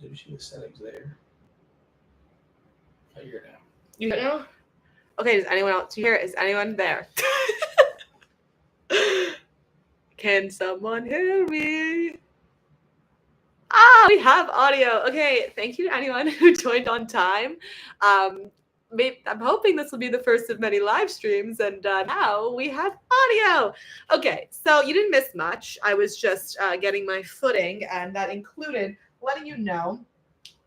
Did you see the settings there? I hear it now. You hear it now? Okay, does anyone else hear it? Is anyone there? Can someone hear me? We have audio. Okay, thank you to anyone who joined on time. I'm hoping this will be the first of many live streams, and now we have audio. Okay, so you didn't miss much. I was just getting my footing, and that included letting you know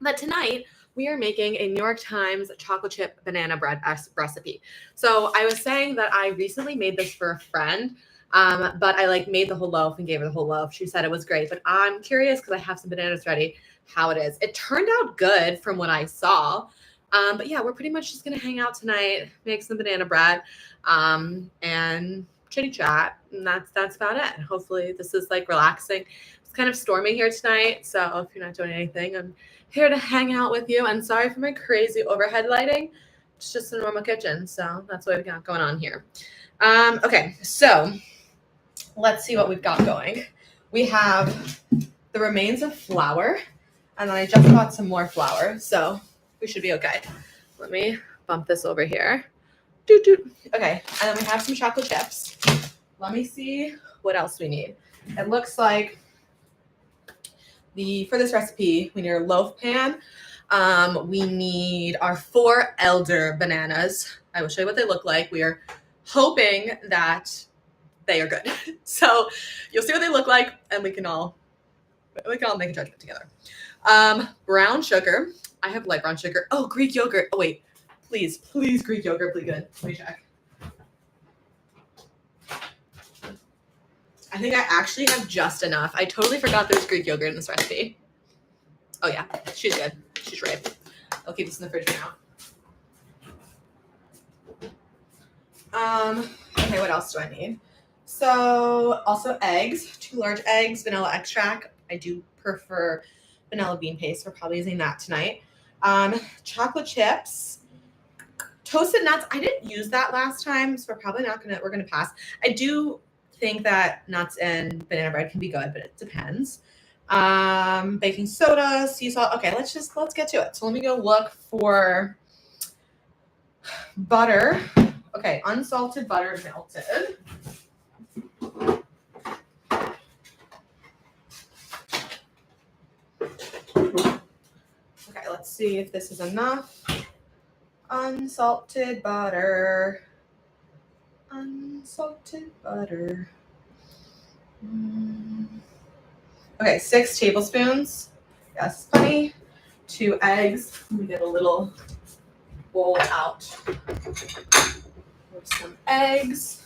that tonight we are making a New York Times chocolate chip banana bread recipe. So I was saying that I recently made this for a friend, but I made the whole loaf and gave her the whole loaf. She said it was great, but I'm curious because I have some bananas ready how it is. It turned out good from what I saw. But yeah, we're pretty much just gonna hang out tonight, make some banana bread, and chitty chat, and that's about it. Hopefully this is relaxing. It's kind of stormy here tonight, so if you're not doing anything, I'm here to hang out with you. And sorry for my crazy overhead lighting. It's just a normal kitchen, so that's what we've got going on here. Okay, so let's see what we've got going. We have the remains of flour, and then I just bought some more flour, so we should be okay. Let me bump this over here. Okay, and then we have some chocolate chips. Let me see what else we need. It looks like for this recipe, we need a loaf pan. We need our 4 elder bananas. I will show you what they look like. We are hoping that they are good. So you'll see what they look like, and we can all make a judgment together. Brown sugar. I have light brown sugar. Oh, Greek yogurt. Oh, wait. Please, Greek yogurt, be good. Let me check. I think I actually have just enough. I totally forgot there's Greek yogurt in this recipe. Oh, yeah. She's good. She's right. I'll keep this in the fridge for now. Okay, what else do I need? So, also eggs. 2 large eggs, vanilla extract. I do prefer vanilla bean paste. We're probably using that tonight. Chocolate chips. Toasted nuts. I didn't use that last time, so we're gonna pass. I do think that nuts and banana bread can be good, but it depends. Baking soda, sea salt. Okay, let's get to it. So let me go look for butter. Okay, unsalted butter melted. Okay, let's see if this is enough. Unsalted butter. Okay, 6 tablespoons. Yes, plenty. 2 eggs. Let me get a little bowl out. With some eggs.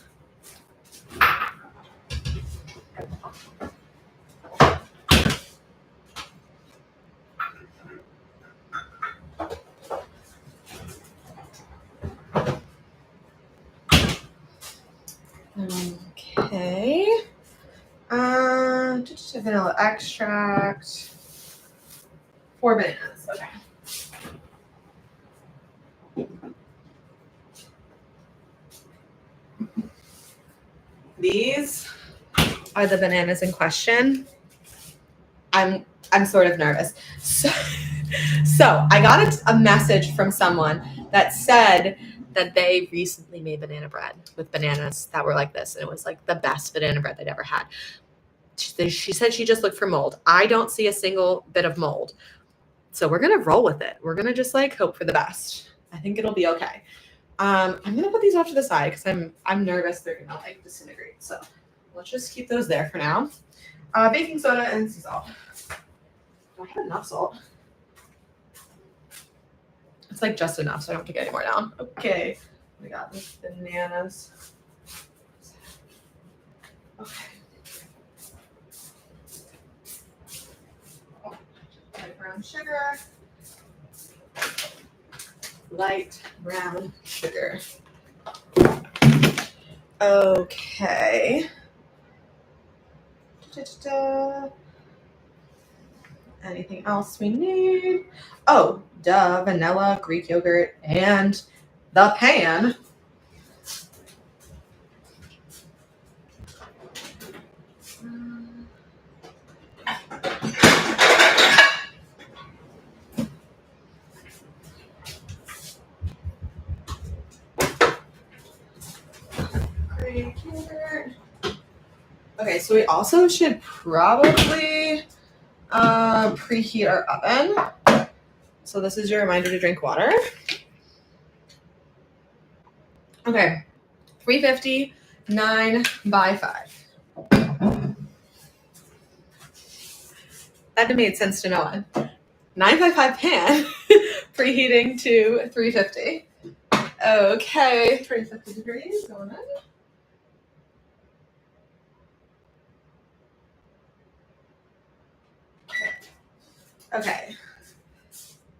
Okay. Just a vanilla extract. 4 bananas. Okay. These are the bananas in question. I'm sort of nervous. So I got a message from someone that said that they recently made banana bread with bananas that were like this, and it was like the best banana bread they'd ever had. She said she just looked for mold. I don't see a single bit of mold. So we're gonna roll with it. We're gonna just hope for the best. I think it'll be okay. I'm gonna put these off to the side because I'm nervous they're gonna disintegrate. So let's just keep those there for now. Baking soda and sea salt. Do I have enough salt? It's just enough, so I don't have to get any more down. Okay, we got the bananas. Okay. Light brown sugar. Light brown sugar. Okay. Anything else we need? Oh, duh, vanilla, Greek yogurt, and the pan. Okay, so we also should probably preheat our oven. So this is your reminder to drink water. Okay, 350, 9 by 5. That made sense to no one. 9 by 5 pan, preheating to 350. Okay, 350 degrees going in. Okay.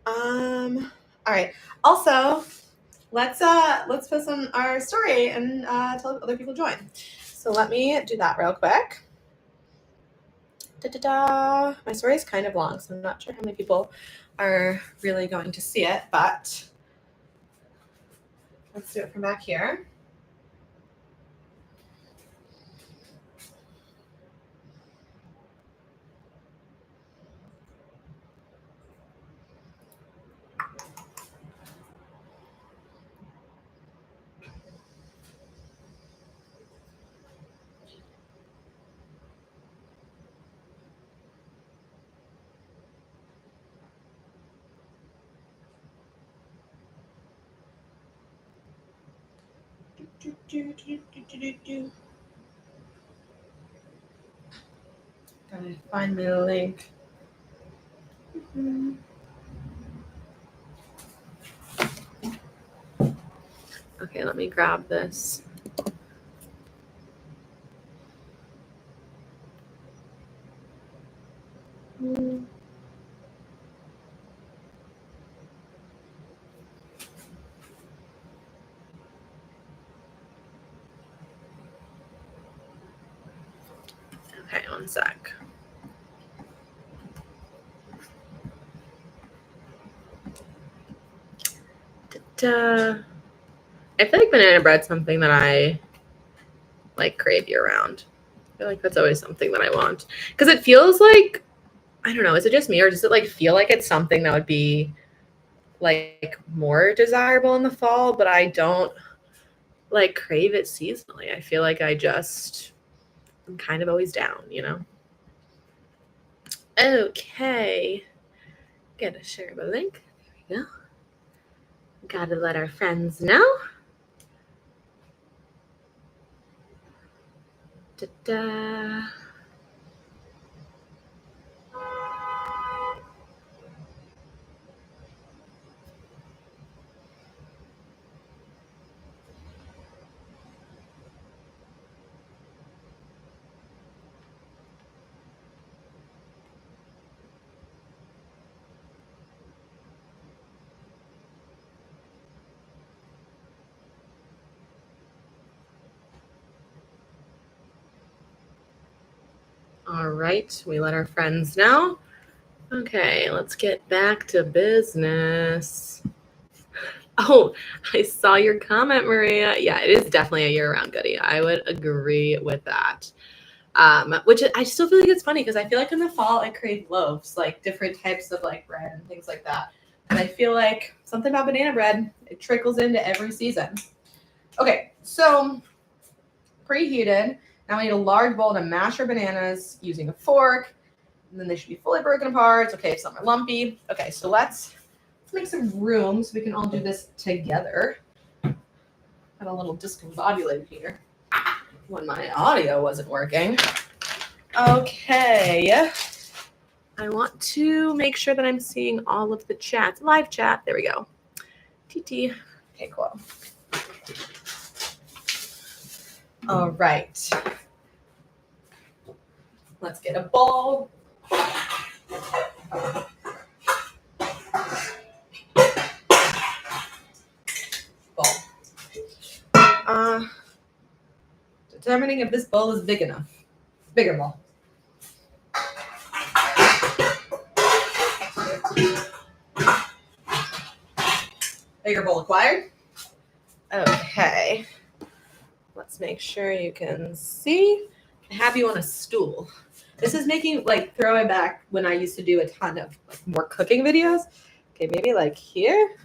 All right. Also, let's post on our story and tell other people to join. So let me do that real quick. Da-da-da. My story is kind of long, so I'm not sure how many people are really going to see it, but let's do it from back here. Gotta find my link. Okay, let me grab this. Okay, one sec. I feel like banana bread's something that I like crave year round. I feel like that's always something that I want because it feels like, I don't know, is it just me or does it like feel like it's something that would be like more desirable in the fall, but I don't like crave it seasonally. I feel like I'm kind of always down, you know? Okay. Gonna share the link. There we go. Gotta let our friends know. Da-da. All right, we let our friends know. Okay, let's get back to business. Oh, I saw your comment, Maria. Yeah, it is definitely a year-round goodie. I would agree with that. Which I still feel like it's funny because I feel like in the fall I crave loaves, like different types of like bread and things like that. And I feel like something about banana bread, it trickles into every season. Okay, so preheated. Now we need a large bowl to mash our bananas using a fork. And then they should be fully broken apart. Okay, some are lumpy. Okay, so let's make some room so we can all do this together. Got a little discombobulated here when my audio wasn't working. Okay. I want to make sure that I'm seeing all of the chats. Live chat. There we go. TT. Okay, cool. All right. Let's get a bowl. Determining if this bowl is big enough. Bigger bowl. Bigger bowl acquired. Okay. Let's make sure you can see. I have you on a stool. This is making like throwing back when I used to do a ton of like more cooking videos. Okay, maybe like here.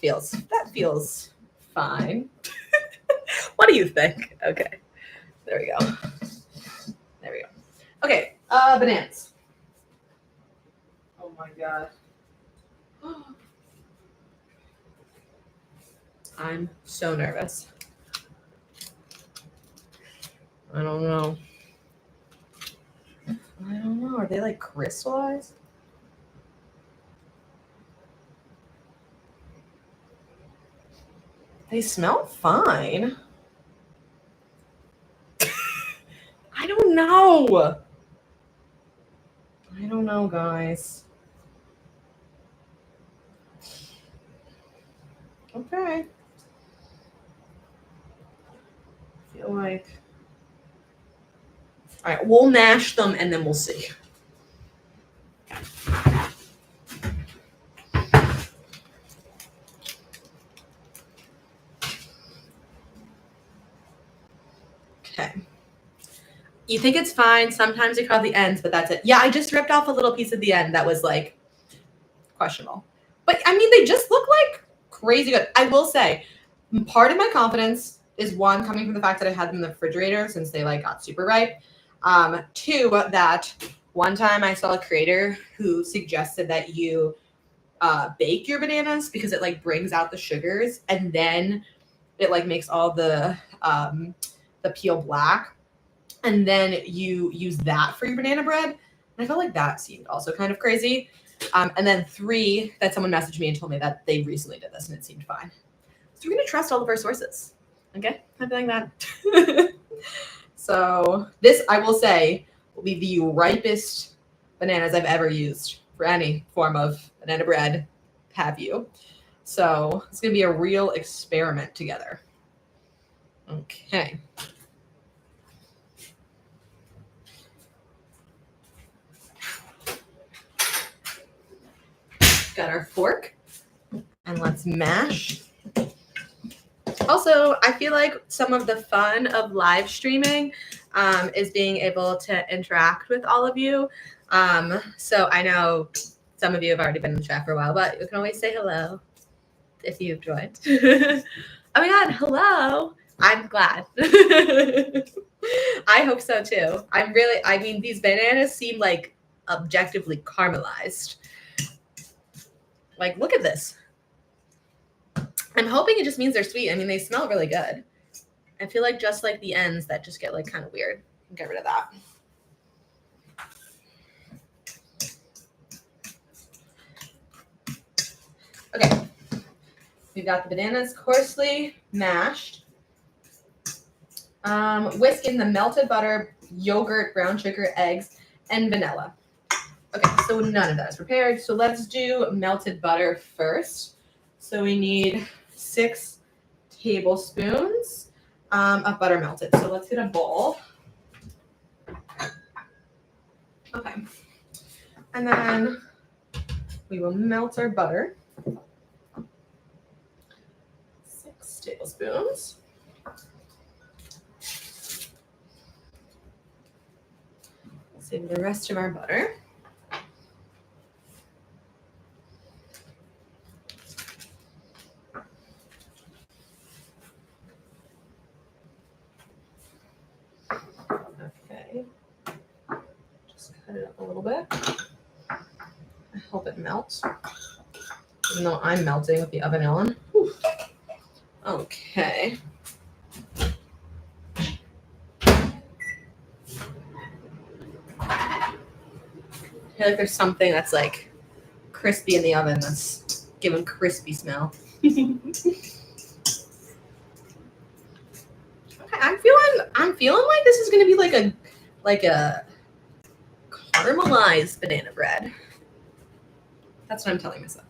That feels fine. What do you think? Okay, there we go. There we go. Okay, bananas. Oh my god. I'm so nervous. I don't know. I don't know. Are they like crystallized? They smell fine. I don't know. I don't know, guys. Okay. I feel like. All right, we'll mash them and then we'll see. Okay. You think it's fine. Sometimes you cut the ends, but that's it. Yeah, I just ripped off a little piece of the end that was like questionable. But I mean, they just look like crazy good. I will say, part of my confidence is one, coming from the fact that I had them in the refrigerator since they like got super ripe. Two, that one time I saw a creator who suggested that you bake your bananas because it like brings out the sugars and then it like makes all the peel black. And then you use that for your banana bread. And I felt like that seemed also kind of crazy. And then three, that someone messaged me and told me that they recently did this and it seemed fine. So we're going to trust all of our sources. Okay? I'm feeling that. So this, I will say, will be the ripest bananas I've ever used for any form of banana bread. Have you? So it's going to be a real experiment together. Okay. Got our fork. And let's mash. Also, I feel like some of the fun of live streaming is being able to interact with all of you. So I know some of you have already been in the chat for a while, but you can always say hello if you've joined. Oh my god, hello. I'm glad. I hope so too. I mean, these bananas seem like objectively caramelized. Like, look at this. I'm hoping it just means they're sweet. I mean, they smell really good. I feel like just like the ends that just get like kind of weird. Get rid of that. Okay. We've got the bananas coarsely mashed. Whisk in the melted butter, yogurt, brown sugar, eggs, and vanilla. Okay, so none of that is prepared. So let's do melted butter first. So we need 6 tablespoons of butter melted. So let's get a bowl. Okay. And then we will melt our butter. 6 tablespoons. Save the rest of our butter. Okay. Just cut it up a little bit. I hope it melts. Even though I'm melting with the oven on. Whew. Okay. I feel like there's something that's like crispy in the oven that's giving crispy smell. Okay, I'm feeling like this is gonna be like a caramelized banana bread. That's what I'm telling myself.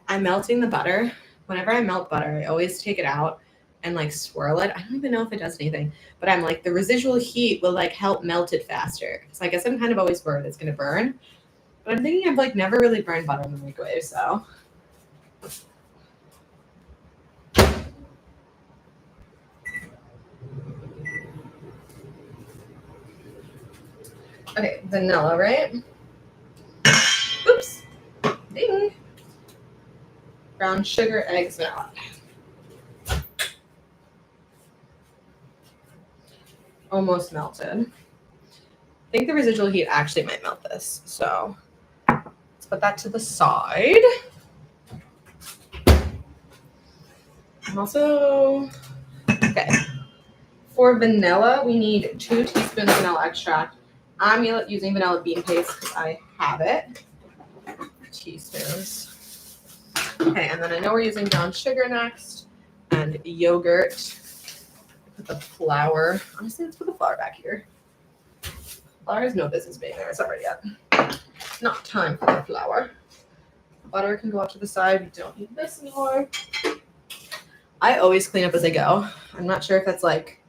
I'm melting the butter. Whenever I melt butter, I always take it out and like swirl it. I don't even know if it does anything, but I'm like the residual heat will like help melt it faster. So I guess I'm kind of always worried it's gonna burn. But I'm thinking I've like never really burned butter in the microwave, so. Okay, vanilla, right? Oops. Ding. Brown sugar, eggs, vanilla. Almost melted. I think the residual heat actually might melt this. So let's put that to the side. And also, okay. For vanilla, we need 2 teaspoons vanilla extract. I'm using vanilla bean paste because I have it. Teaspoons. Okay, and then I know we're using brown sugar next and yogurt. Put the flour. Honestly, let's put the flour back here. Flour has no business being there. It's not ready yet. Not time for the flour. Butter can go off to the side. We don't need this anymore. I always clean up as I go. I'm not sure if that's like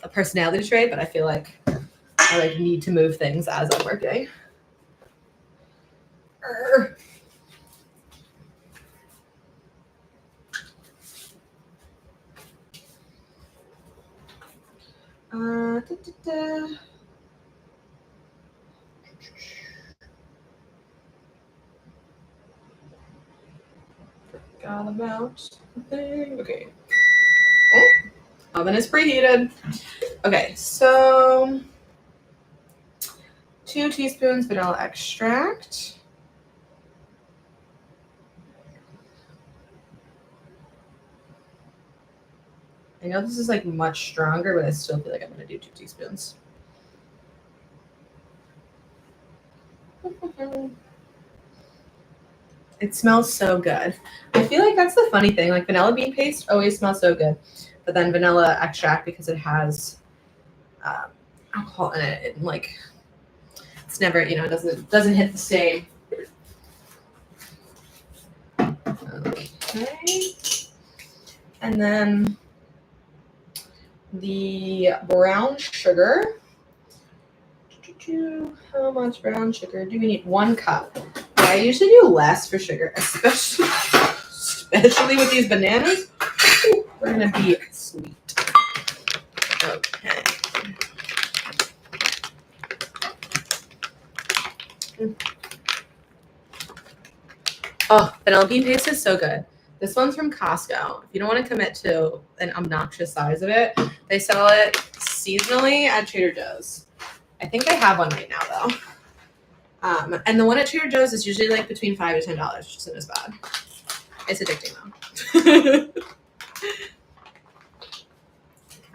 a personality trait, but I feel like I like need to move things as I'm working. Forgot about the thing. Okay. Oh, oven is preheated. Okay, so 2 teaspoons vanilla extract. I know this is like much stronger, but I still feel like I'm gonna do 2 teaspoons. It smells so good. I feel like that's the funny thing. Like vanilla bean paste always smells so good, but then vanilla extract, because it has alcohol in it, and like it's never, it doesn't hit the same. Okay, and then the brown sugar. How much brown sugar do we need? 1 cup. I usually do less for sugar, especially with these bananas. We're gonna be sweet. Okay. Oh, vanilla bean paste is so good. This one's from Costco. If you don't want to commit to an obnoxious size of it, they sell it seasonally at Trader Joe's. I think they have one right now though. And the one at Trader Joe's is usually like between $5 to $10, which isn't as bad. It's addicting though.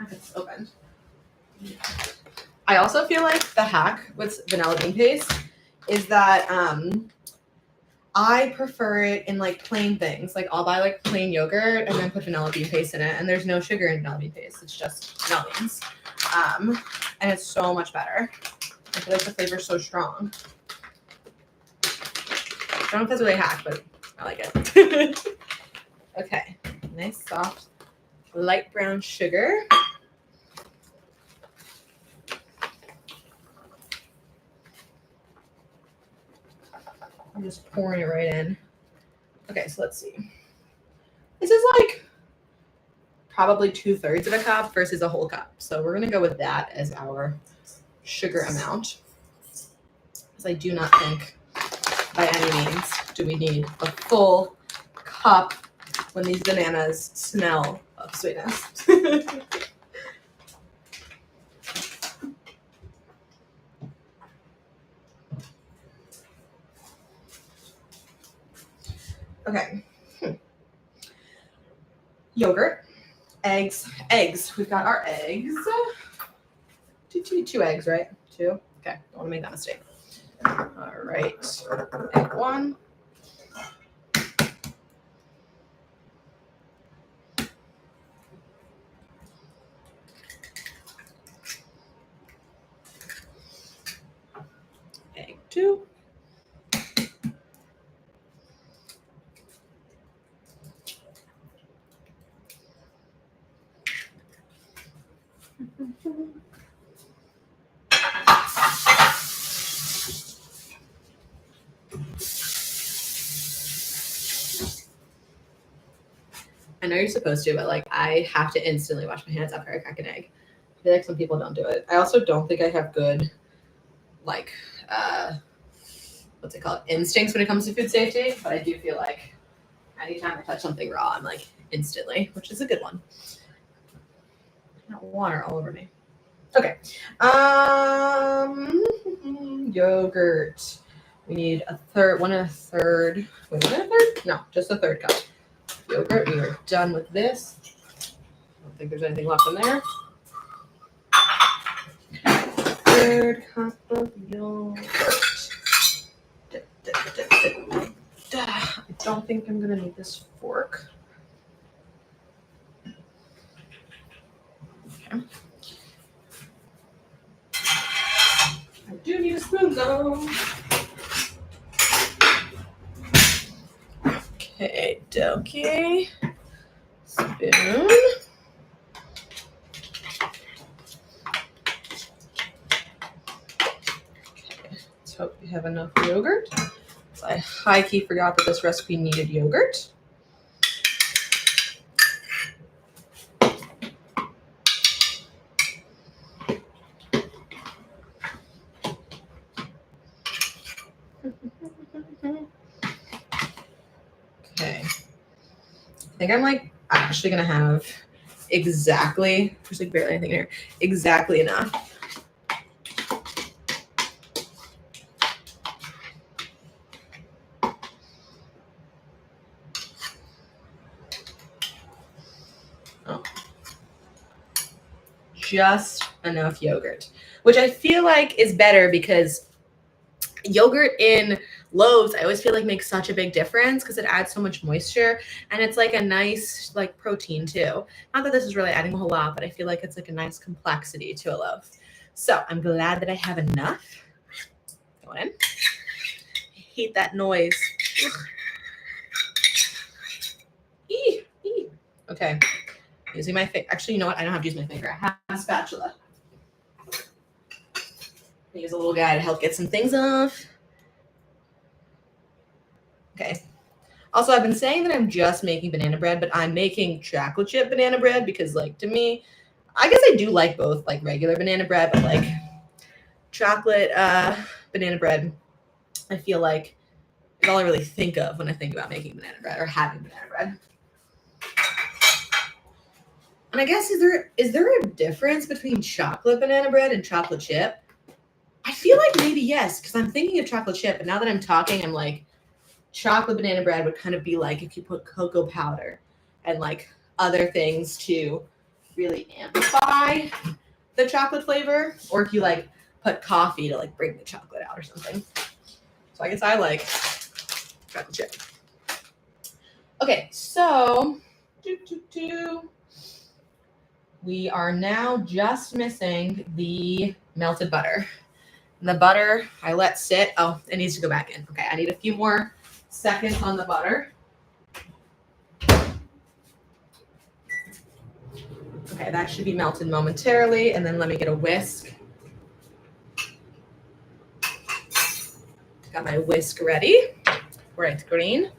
It's open. I also feel like the hack with vanilla bean paste is that I prefer it in like plain things. Like I'll buy like plain yogurt and then put vanilla bean paste in it, and there's no sugar in vanilla bean paste. It's just vanilla beans, and it's so much better. I feel like the flavor's so strong. I don't know if that's really a hack, but I like it. Okay, nice soft light brown sugar. I'm just pouring it right in. Okay, so let's see. This is like probably 2/3 of a cup versus a whole cup. So we're gonna go with that as our sugar amount. Because I do not think by any means do we need a full cup when these bananas smell of sweetness. Okay. Yogurt, eggs. We've got our eggs. Two eggs, right? 2? Okay, don't want to make that mistake. All right, egg 1. Egg 2. I know you're supposed to, but like I have to instantly wash my hands after I crack an egg. I feel like some people don't do it. I also don't think I have good like what's it called, instincts when it comes to food safety, but I do feel like anytime I touch something raw, I'm like instantly, which is a good one. Not water all over me. Okay. Yogurt. We need a third. Wait, was it a third? No, just a third cup. Yogurt. We are done with this. I don't think there's anything left in there. Third cup of yogurt. I don't think I'm gonna need this fork. Okay. I do need a spoon though. Okay, dokie. Spoon. Let's hope we have enough yogurt. So I high-key forgot that this recipe needed yogurt. Okay. I think I'm like actually gonna have exactly, there's like barely anything in here, exactly enough. Oh. Just enough yogurt, which I feel like is better because yogurt in loaves, I always feel like makes such a big difference because it adds so much moisture and it's like a nice like protein too. Not that this is really adding a whole lot, but I feel like it's like a nice complexity to a loaf. So I'm glad that I have enough. Go in. I hate that noise. Okay. Using my finger. Actually, you know what? I don't have to use my finger. I have a spatula. I use a little guy to help get some things off. Okay. Also, I've been saying that I'm just making banana bread, but I'm making chocolate chip banana bread because, like, to me, I guess I do like both, like regular banana bread, but like chocolate banana bread, I feel like is all I really think of when I think about making banana bread or having banana bread. And I guess is there a difference between chocolate banana bread and chocolate chip? I feel like maybe yes, because I'm thinking of chocolate chip, but now that I'm talking, I'm like, chocolate banana bread would kind of be like if you put cocoa powder and like other things to really amplify the chocolate flavor, or if you like put coffee to like bring the chocolate out or something. So I guess I like chocolate chip. Okay, so we are now just missing the melted butter. And the butter I let sit. Oh, it needs to go back in. Okay, I need a few more seconds on the butter. Okay, that should be melted momentarily. And then let me get a whisk. Got my whisk ready. Bright green.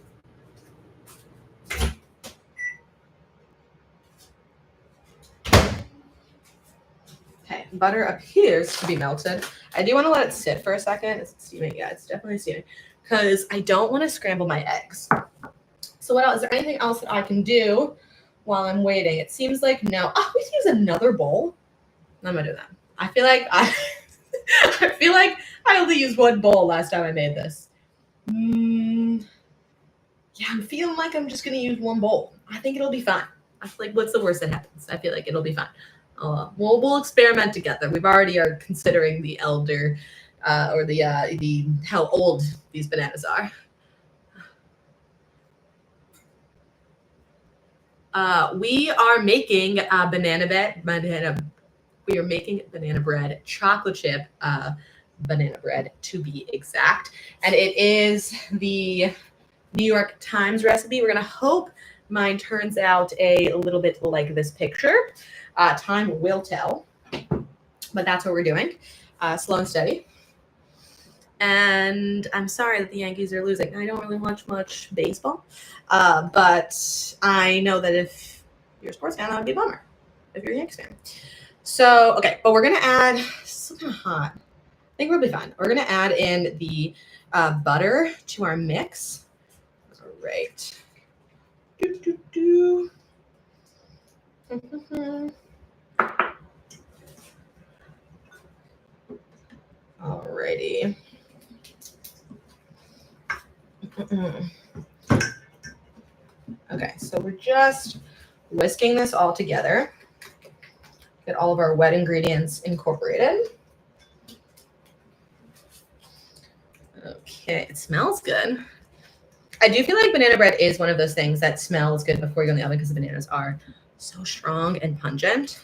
Okay, butter appears to be melted. I do want to let it sit for a second. Is it steaming? Yeah, it's definitely steaming. Because I don't want to scramble my eggs. So what else? Is there anything else that I can do while I'm waiting? It seems like no. Oh, we can use another bowl. I'm gonna do that. I feel like I only used one bowl last time I made this. Yeah, I'm feeling like I'm just gonna use one bowl. I think it'll be fine. I feel like what's the worst that happens? I feel like it'll be fine. We'll experiment together. We've already are considering the elder, or the how old these bananas are. We are making banana bread, chocolate chip banana bread to be exact. And it is the New York Times recipe. We're going to hope mine turns out a little bit like this picture. Time will tell. But that's what we're doing. Slow and steady. And I'm sorry that the Yankees are losing. I don't really watch much baseball. But I know that if you're a sports fan, that would be a bummer if you're a Yankees fan. So, okay, but we're going to add, it's still kind of hot. think we'll be fine. We're gonna add in the butter to our mix. All right. Alrighty. Okay, so we're just whisking this all together. Get all of our wet ingredients incorporated. Okay, it smells good. I do feel like banana bread is one of those things that smells good before you go in the oven because the bananas are so strong and pungent.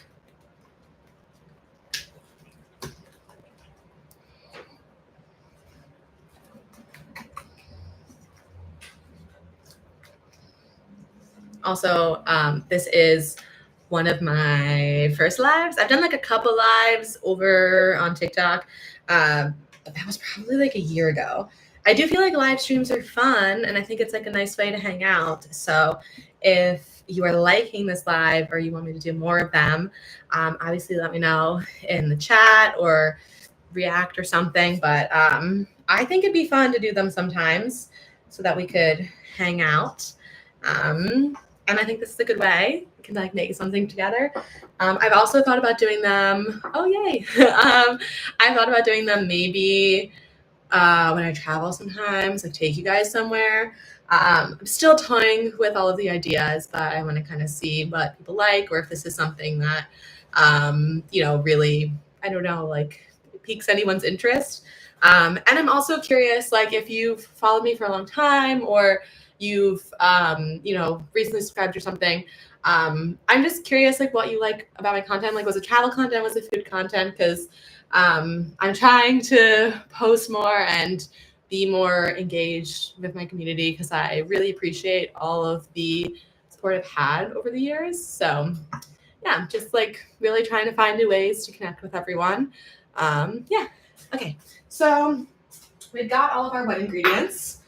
Also, this is one of my first lives. I've done like a couple lives over on TikTok, but that was probably like a year ago. I do feel like live streams are fun, and I think it's like a nice way to hang out. So if you are liking this live or you want me to do more of them, obviously let me know in the chat or react or something. But I think it'd be fun to do them sometimes so that we could hang out. And I think this is a good way we can like make something together. I've also thought about doing them. Oh yay! I thought about doing them maybe when I travel sometimes, like take you guys somewhere. I'm still toying with all of the ideas, but I want to kind of see what people like, or if this is something that really, I don't know, like piques anyone's interest. And I'm also curious, like if you've followed me for a long time or you've recently subscribed or something. I'm just curious like what you like about my content. Like was it travel content, was it food content? Because I'm trying to post more and be more engaged with my community because I really appreciate all of the support I've had over the years. So yeah, just like really trying to find new ways to connect with everyone. Okay, so we've got all of our wet ingredients.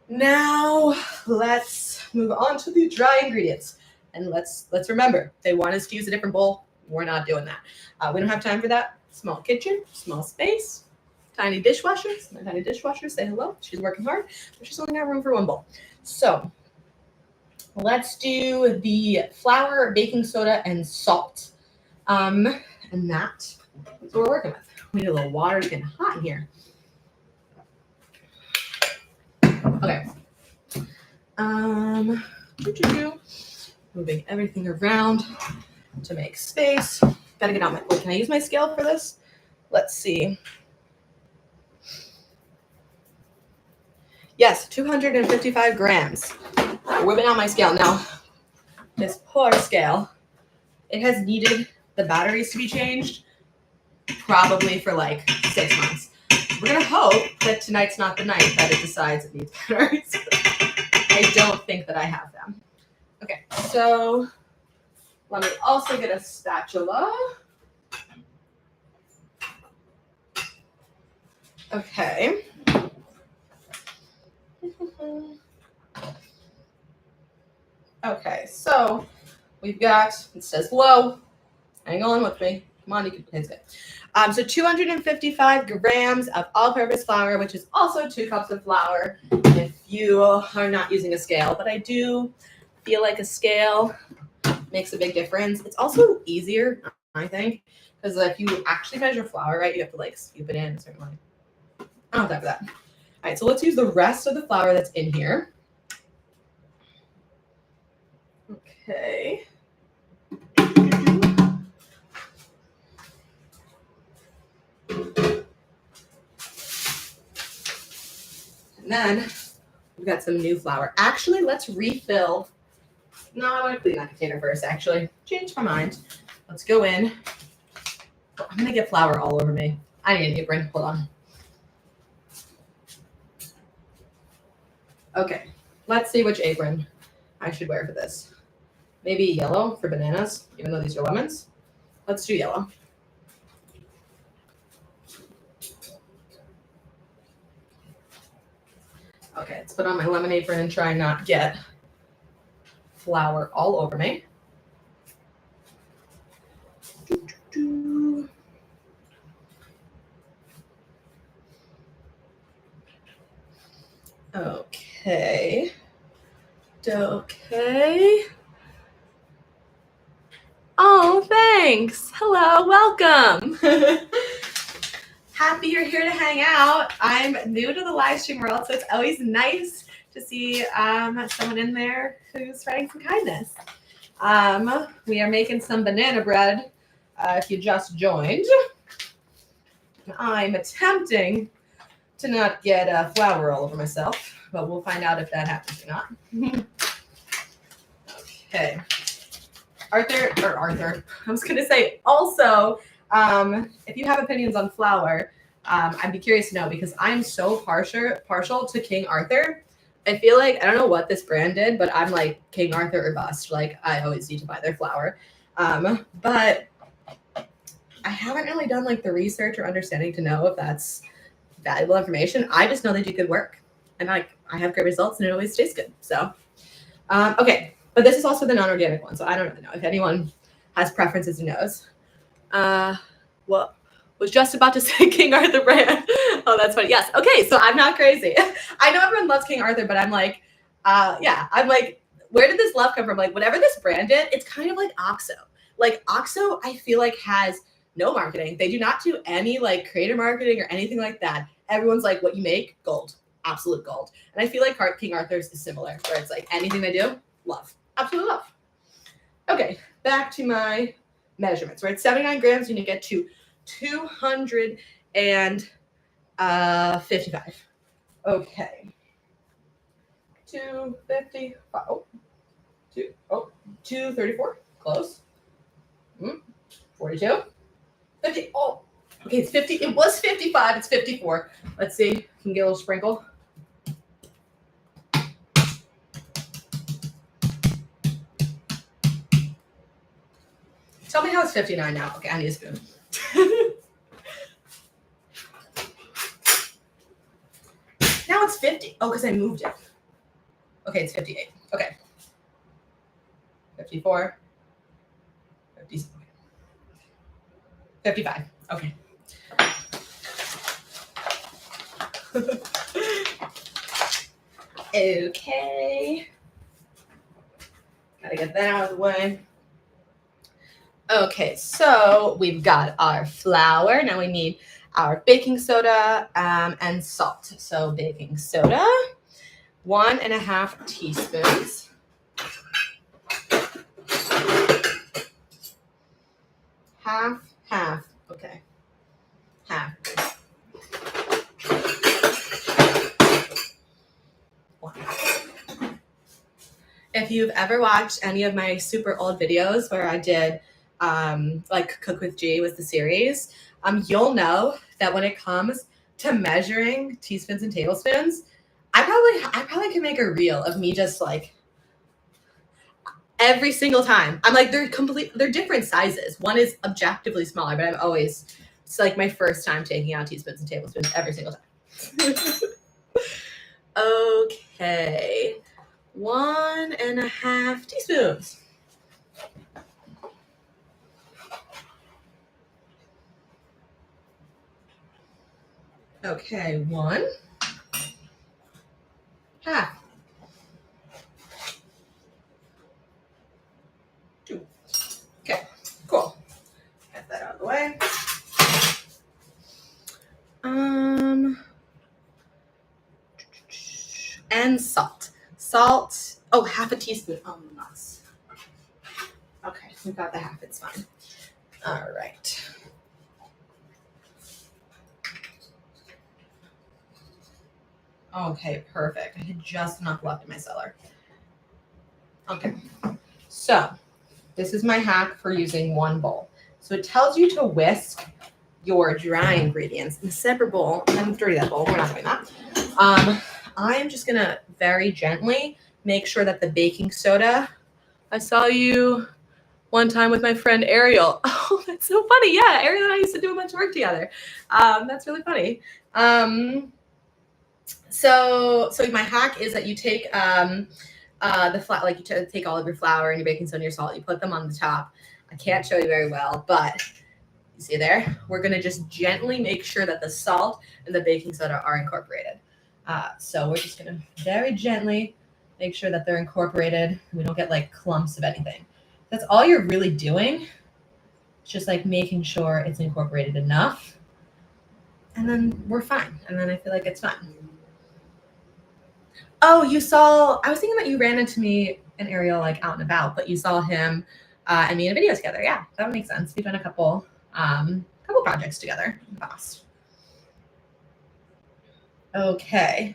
Now let's move on to the dry ingredients. And let's remember, they want us to use a different bowl. We're not doing that. We don't have time for that. Small kitchen, small space, tiny dishwasher. My tiny dishwasher, say hello. She's working hard, but she's only got room for one bowl. So let's do the flour, baking soda, and salt. And that's what we're working with. We need a little water. It's getting hot in here. Okay. Moving everything around to make space. Gotta get out my. Can I use my scale for this? Let's see. Yes, 255 grams. We're whipping out my scale now. This poor scale. It has needed the batteries to be changed probably for like 6 months. We're gonna hope that tonight's not the night that it decides it needs batteries. I don't think that I have them. Okay, so let me also get a spatula. Okay. Okay, so we've got, it says low. Hang on with me. Come on, you can, it's good. So 255 grams of all-purpose flour, which is also 2 cups of flour if you are not using a scale. But I do feel like a scale makes a big difference. It's also easier, I think, because if you actually measure flour right, you have to like scoop it in a certain way. I don't have time for that. All right, so let's use the rest of the flour that's in here. Okay. And then we've got some new flour. Actually, let's refill. No, I want to clean that container first, actually. Change my mind. Let's go in. Oh, I'm going to get flour all over me. I need an apron. Hold on. Okay. Let's see which apron I should wear for this. Maybe yellow for bananas, even though these are lemons. Let's do yellow. Okay, let's put on my lemon apron and try not to get flour all over me. Okay. Okay. Oh, thanks. Hello, welcome. Happy you're here to hang out. I'm new to the live stream world, so it's always nice to see someone in there who's spreading some kindness. We are making some banana bread. If you just joined, I'm attempting to not get flour all over myself, but we'll find out if that happens or not. Okay. Arthur. I was going to say also, if you have opinions on flour, I'd be curious to know because I'm so partial to King Arthur. I feel like, I don't know what this brand did, but I'm like King Arthur or bust. Like I always need to buy their flour. But I haven't really done like the research or understanding to know if that's valuable information. I just know they do good work and I have great results and it always tastes good. So, okay. But this is also the non-organic one, so I don't really know if anyone has preferences who knows. Well, was just about to say King Arthur brand. Oh, that's funny. Yes. Okay, so I'm not crazy. I know everyone loves King Arthur, but I'm like, I'm like, where did this love come from? Like, whatever this brand did, it's kind of like OXO. Like, OXO, I feel like has no marketing. They do not do any like creator marketing or anything like that. Everyone's like, what you make, gold, absolute gold. And I feel like King Arthur's is similar, where it's like anything they do, love. Absolute love. Okay, back to my measurements. We're at 79 grams. You need to get to 255. Okay. 255. 234. Close. 42. 50. Oh, okay, it's 50. It was 55. It's 54. Let's see. Can we get a little sprinkle? Tell me how it's 59 now. Okay, I need a spoon. Now it's 50. Oh, because I moved it. Okay, it's 58. Okay. 54. 50, 55. Okay. Okay. Gotta get that out of the way. Okay, so we've got our flour. Now we need our baking soda and salt. So baking soda, 1.5 teaspoons. Half. Okay, half. One. If you've ever watched any of my super old videos where I did like Cook with G was the series, you'll know that when it comes to measuring teaspoons and tablespoons, I probably could make a reel of me just like every single time. I'm like, they're different sizes. One is objectively smaller, but it's like my first time taking out teaspoons and tablespoons every single time. Okay. 1.5 teaspoons. Okay, 1. Half. 2. Okay, cool. Get that out of the way. And salt. Salt. Oh, 1/2 teaspoon. Oh, nuts. Okay, we've got the half. It's fine. All right. Okay, perfect. I had just enough left in my cellar. Okay, so this is my hack for using one bowl. So it tells you to whisk your dry ingredients in a separate bowl. I'm dirty that bowl. We're not doing that. I'm just gonna very gently make sure that the baking soda. I saw you one time with my friend Ariel. Oh, that's so funny. Yeah, Ariel and I used to do a bunch of work together. That's really funny. So my hack is that you take you take all of your flour and your baking soda and your salt, you put them on the top. I can't show you very well, but you see there? We're gonna just gently make sure that the salt and the baking soda are incorporated. So we're just gonna very gently make sure that they're incorporated. We don't get like clumps of anything. That's all you're really doing. It's just like making sure it's incorporated enough. And then we're fine. And then I feel like it's fine. Oh, you saw, I was thinking that you ran into me and Ariel like out and about, but you saw him and me in a video together. Yeah, that would make sense. We've done a couple projects together in the past. Okay.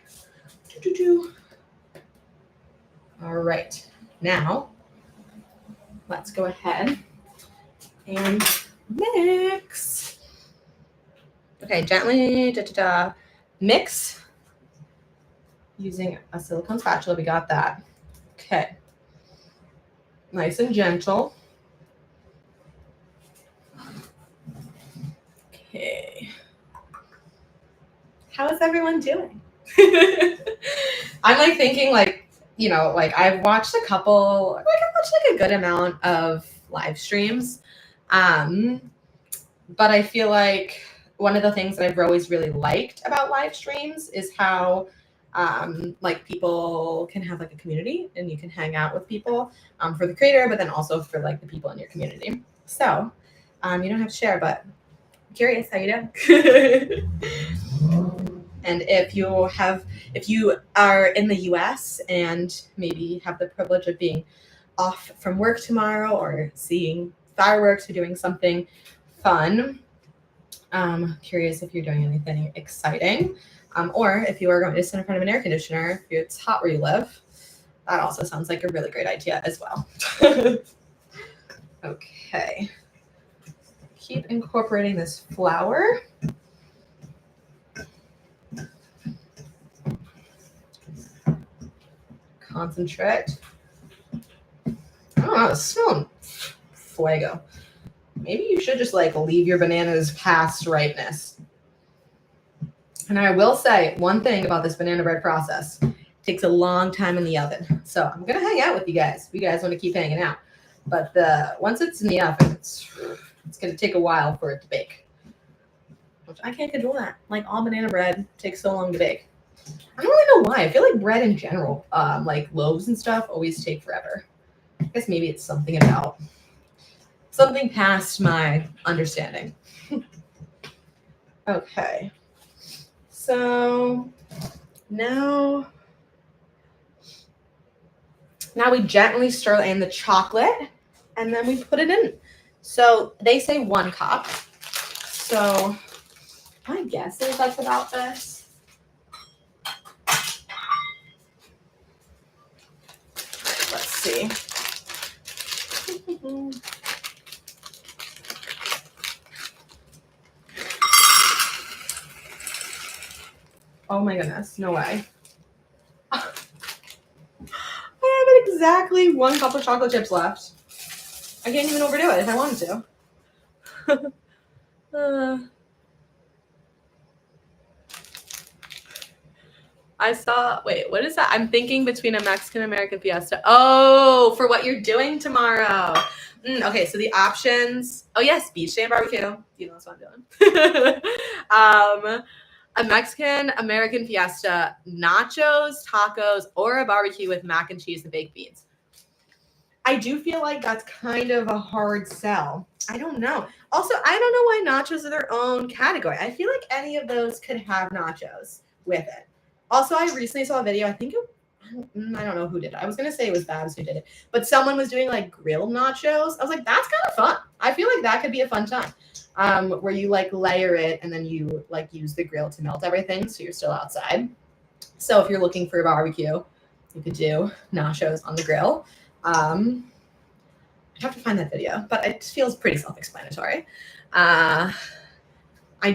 All right. Now, let's go ahead and mix. Okay, gently mix using a silicone spatula. We got that. Okay. Nice and gentle. Okay. How is everyone doing? I'm like thinking like, you know, like I've watched a couple, like I've watched like a good amount of live streams. But I feel like one of the things that I've always really liked about live streams is how like people can have like a community and you can hang out with people for the creator, but then also for like the people in your community. So you don't have to share, but I'm curious how you do. And if you are in the US and maybe have the privilege of being off from work tomorrow or seeing fireworks or doing something fun, curious if you're doing anything exciting, or if you are going to sit in front of an air conditioner, if it's hot where you live, that also sounds like a really great idea as well. Okay. Keep incorporating this flour. Concentrate. Oh, it's smelling fuego. Maybe you should just like leave your bananas past ripeness. And I will say one thing about this banana bread process. It takes a long time in the oven. So I'm going to hang out with you guys if you guys want to keep hanging out. But once it's in the oven, it's going to take a while for it to bake. Which I can't control that. Like all banana bread takes so long to bake. I don't really know why. I feel like bread in general, like loaves and stuff, always take forever. I guess maybe it's something past my understanding. Okay. So now we gently stir in the chocolate and then we put it in. So they say 1 cup. So my guess is that's about this. Let's see. Oh my goodness, no way. I have exactly 1 cup of chocolate chips left. I can't even overdo it if I wanted to. I saw, wait, what is that? I'm thinking between a Mexican-American fiesta. Oh, for what you're doing tomorrow. Okay, so the options. Oh, yes, beach day and barbecue. You know that's what I'm doing. A Mexican-American fiesta, nachos, tacos, or a barbecue with mac and cheese and baked beans. I do feel like that's kind of a hard sell. I don't know. Also, I don't know why nachos are their own category. I feel like any of those could have nachos with it. Also, I recently saw a video. I think I don't know who did it. I was going to say it was Babs who did it. But someone was doing like grilled nachos. I was like, that's kind of fun. I feel like that could be a fun time. Where you like layer it and then you like use the grill to melt everything so you're still outside. So if you're looking for a barbecue, you could do nachos on the grill. I'd have to find that video, but it feels pretty self-explanatory. I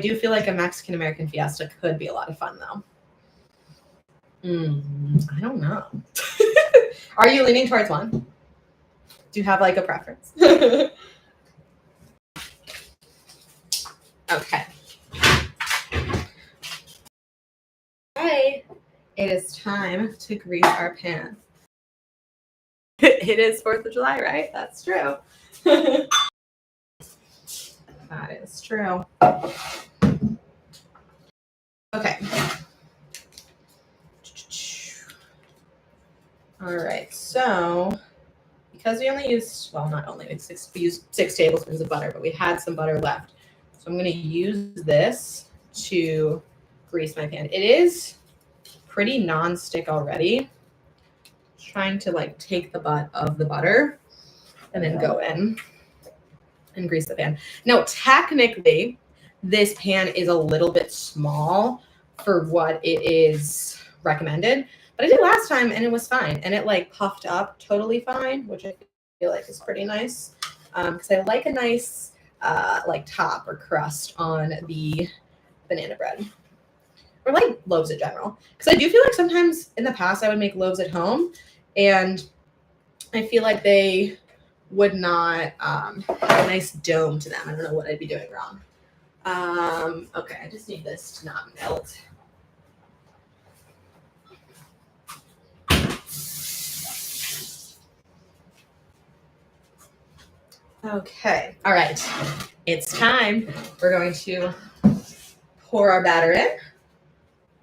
do feel like a Mexican-American fiesta could be a lot of fun, though. I don't know. Are you leaning towards one? Do you have like a preference? Okay. Okay. It is time to grease our pan. It is 4th of July, right? That's true. That is true. Okay. All right, so because we only used, well, not only, we used 6 tablespoons of butter, but we had some butter left. So I'm going to use this to grease my pan. It is pretty non-stick already. Trying to like take the butt of the butter and then go in and grease the pan. Now, technically, this pan is a little bit small for what it is recommended, but I did last time and it was fine. And it like puffed up totally fine, which I feel like is pretty nice. Because I like a nice like top or crust on the banana bread. Or like loaves in general. Because I do feel like sometimes in the past I would make loaves at home and I feel like they would not have a nice dome to them. I don't know what I'd be doing wrong. Okay, I just need this to not melt. Okay, all right. It's time. We're going to pour our batter in.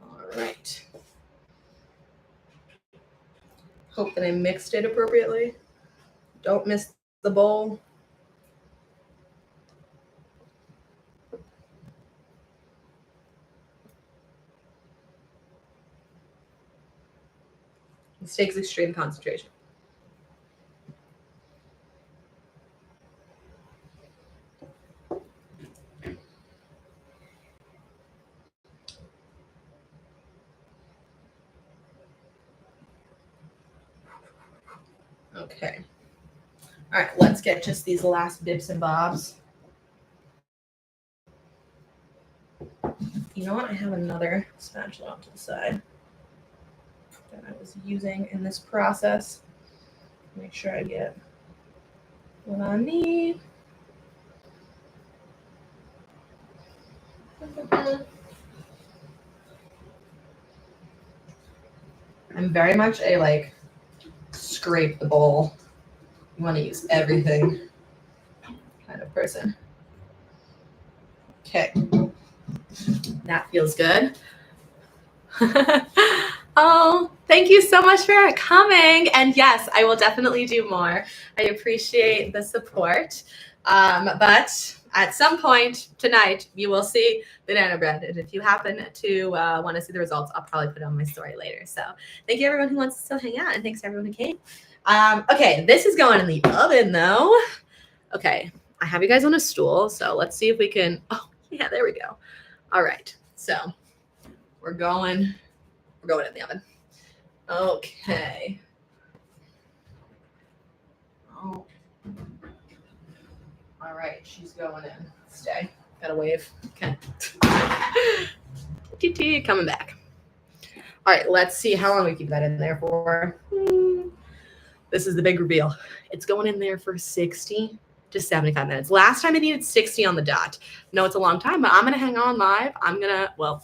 All right. Hope that I mixed it appropriately. Don't miss the bowl. This takes extreme concentration. Okay. All right, let's get just these last bits and bobs. You know what? I have another spatula off to the side that I was using in this process. Make sure I get what I need. I'm very much a like scrape the bowl. You want to use everything kind of person. Okay. That feels good. Oh, thank you so much for coming. And yes, I will definitely do more. I appreciate the support. But at some point tonight, you will see banana bread. And if you happen to want to see the results, I'll probably put it on my story later. So thank you everyone who wants to still hang out. And thanks to everyone who came. Okay, this is going in the oven though. Okay, I have you guys on a stool. So let's see if we can, oh yeah, there we go. All right, so we're going in the oven. Okay. Oh. All right, she's going in. Stay. Gotta wave. Okay. TT coming back. All right, let's see how long we keep that in there for. This is the big reveal. It's going in there for 60 to 75 minutes. Last time I needed 60 on the dot. No, it's a long time, but I'm gonna hang on live.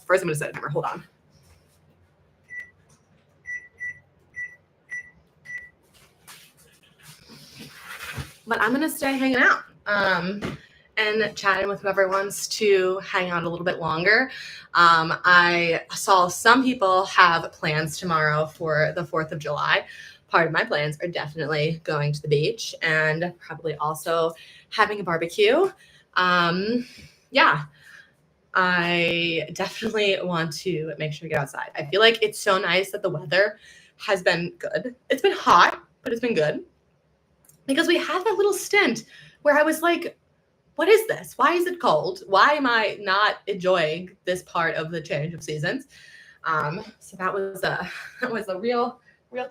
First I'm gonna set a timer. Hold on. But I'm gonna stay hanging out and chatting with whoever wants to hang out a little bit longer. I saw some people have plans tomorrow for the 4th of July. Part of my plans are definitely going to the beach and probably also having a barbecue. Yeah, I definitely want to make sure to get outside. I feel like it's so nice that the weather has been good. It's been hot, but it's been good. Because we had that little stint where I was like, what is this? Why is it cold? Why am I not enjoying this part of the change of seasons? So that was a real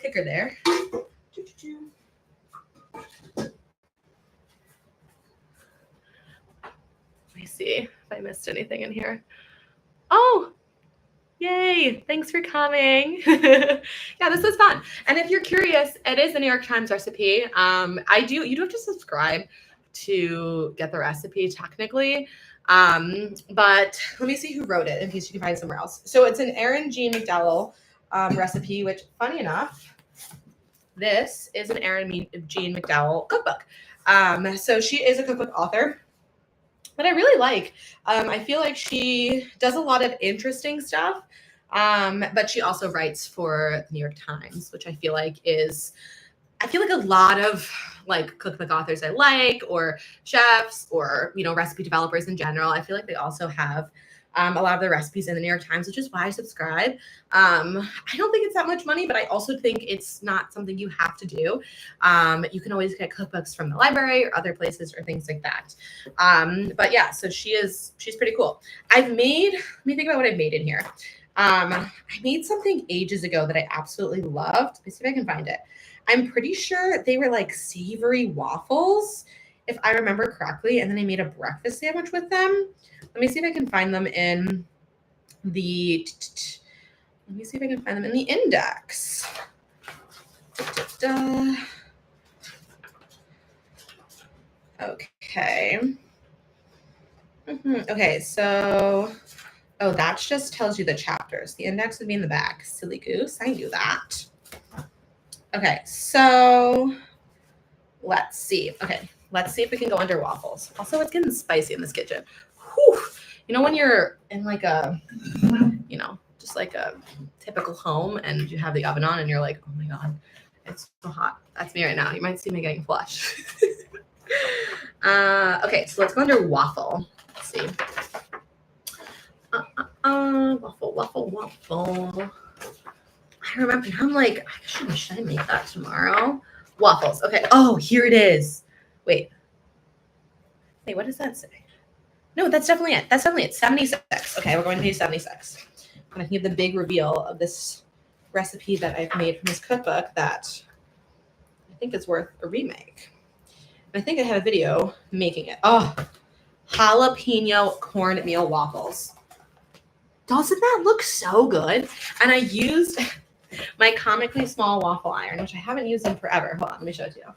kicker there. Let me see if I missed anything in here. Oh, yay. Thanks for coming. Yeah, this was fun. And if you're curious, it is the New York Times recipe. You do have to subscribe to get the recipe technically. But let me see who wrote it in case you can find it somewhere else. So it's an Erin Jean McDowell recipe, which funny enough, this is an Erin Jean McDowell cookbook. So she is a cookbook author. But I really like, I feel like she does a lot of interesting stuff. But she also writes for the New York Times, which I feel like a lot of like cookbook authors I like, or chefs, or recipe developers in general. I feel like they also have a lot of their recipes in the New York Times, which is why I subscribe. I don't think it's that much money, but I also think it's not something you have to do. You can always get cookbooks from the library or other places or things like that. But yeah, so she's pretty cool. Let me think about what I've made in here. I made something ages ago that I absolutely loved. Let me see if I can find it. I'm pretty sure they were like savory waffles, if I remember correctly. And then I made a breakfast sandwich with them. Let me see if I can find them in the. Let me see if I can find them in the index. Okay. Okay, so. Oh, that just tells you the chapters. The index would be in the back. Silly goose. I knew that. Okay, so let's see. Okay, let's see if we can go under waffles. Also, it's getting spicy in this kitchen. Whew. When you're in like a, just like a typical home and you have the oven on and you're like, oh my God, it's so hot. That's me right now. You might see me getting flushed. Okay, so let's go under waffle. Let's see. Waffle. I remember. I'm like, actually, should I make that tomorrow? Waffles. Okay. Oh, here it is. Wait, what does that say? No, that's definitely it. 76. Okay, we're going to page 76. And I can give the big reveal of this recipe that I've made from this cookbook that I think is worth a remake. And I think I have a video making it. Oh, jalapeno cornmeal waffles. Doesn't that look so good? And I used my comically small waffle iron, which I haven't used in forever. Hold on, let me show it to you.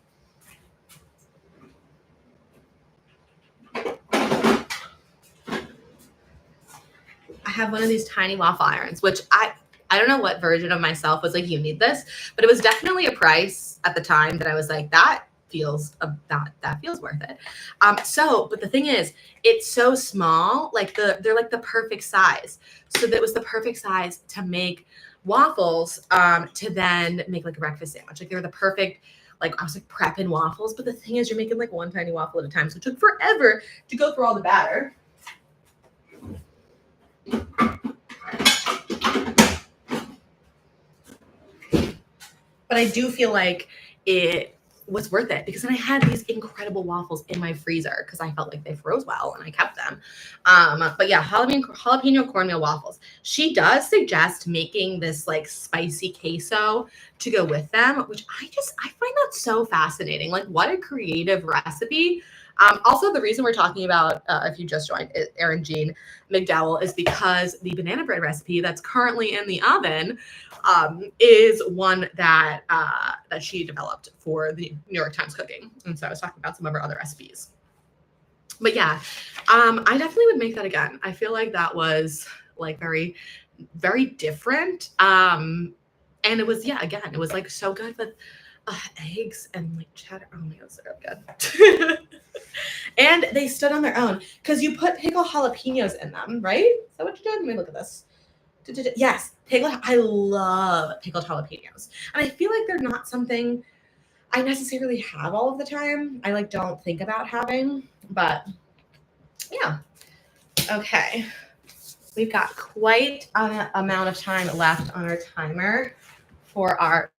I have one of these tiny waffle irons, which I don't know what version of myself was like, you need this, but it was definitely a price at the time that I was like, that feels worth it. But the thing is, it's so small, like they're like the perfect size. So that was the perfect size to make waffles, to then make like a breakfast sandwich. Like they were the perfect, like I was like prepping waffles, but the thing is, you're making like one tiny waffle at a time, so it took forever to go through all the batter. But I do feel like it was worth it because then I had these incredible waffles in my freezer because I felt like they froze well and I kept them. But yeah, jalapeno cornmeal waffles. She does suggest making this like spicy queso to go with them, which I find that so fascinating. Like, what a creative recipe. Also, the reason we're talking about, if you just joined, Erin Jean McDowell, is because the banana bread recipe that's currently in the oven is one that she developed for the New York Times Cooking. And so I was talking about some of her other recipes. But yeah, I definitely would make that again. I feel like that was like very, very different. And it was, it was like so good with eggs and like cheddar. Oh my God, so good. And they stood on their own because you put pickled jalapenos in them, right? Is that what you did? Let me look at this. Yes, I love pickled jalapenos. And I feel like they're not something I necessarily have all of the time. I like don't think about having, but yeah. Okay. We've got quite an amount of time left on our timer for our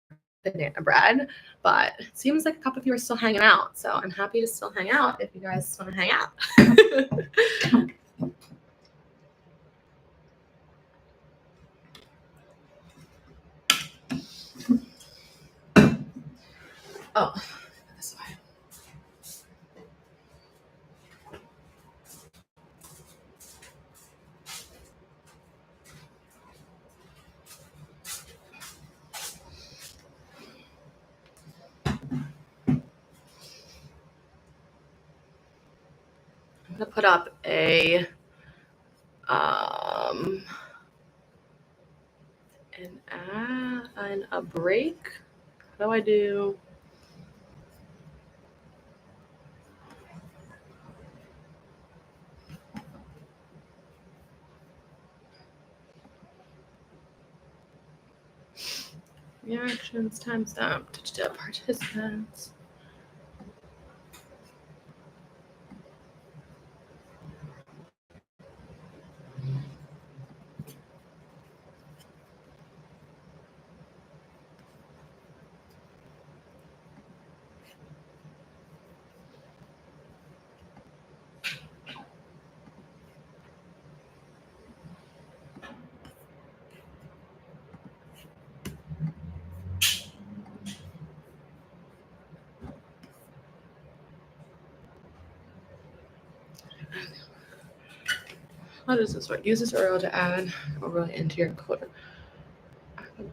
banana bread, but it seems like a couple of you are still hanging out. So I'm happy to still hang out if you guys want to hang out. Oh, this way. I'm gonna put up a a break. How do I do? Reactions, timestamp, participants. How does this work? Use this URL to add overlay into your code.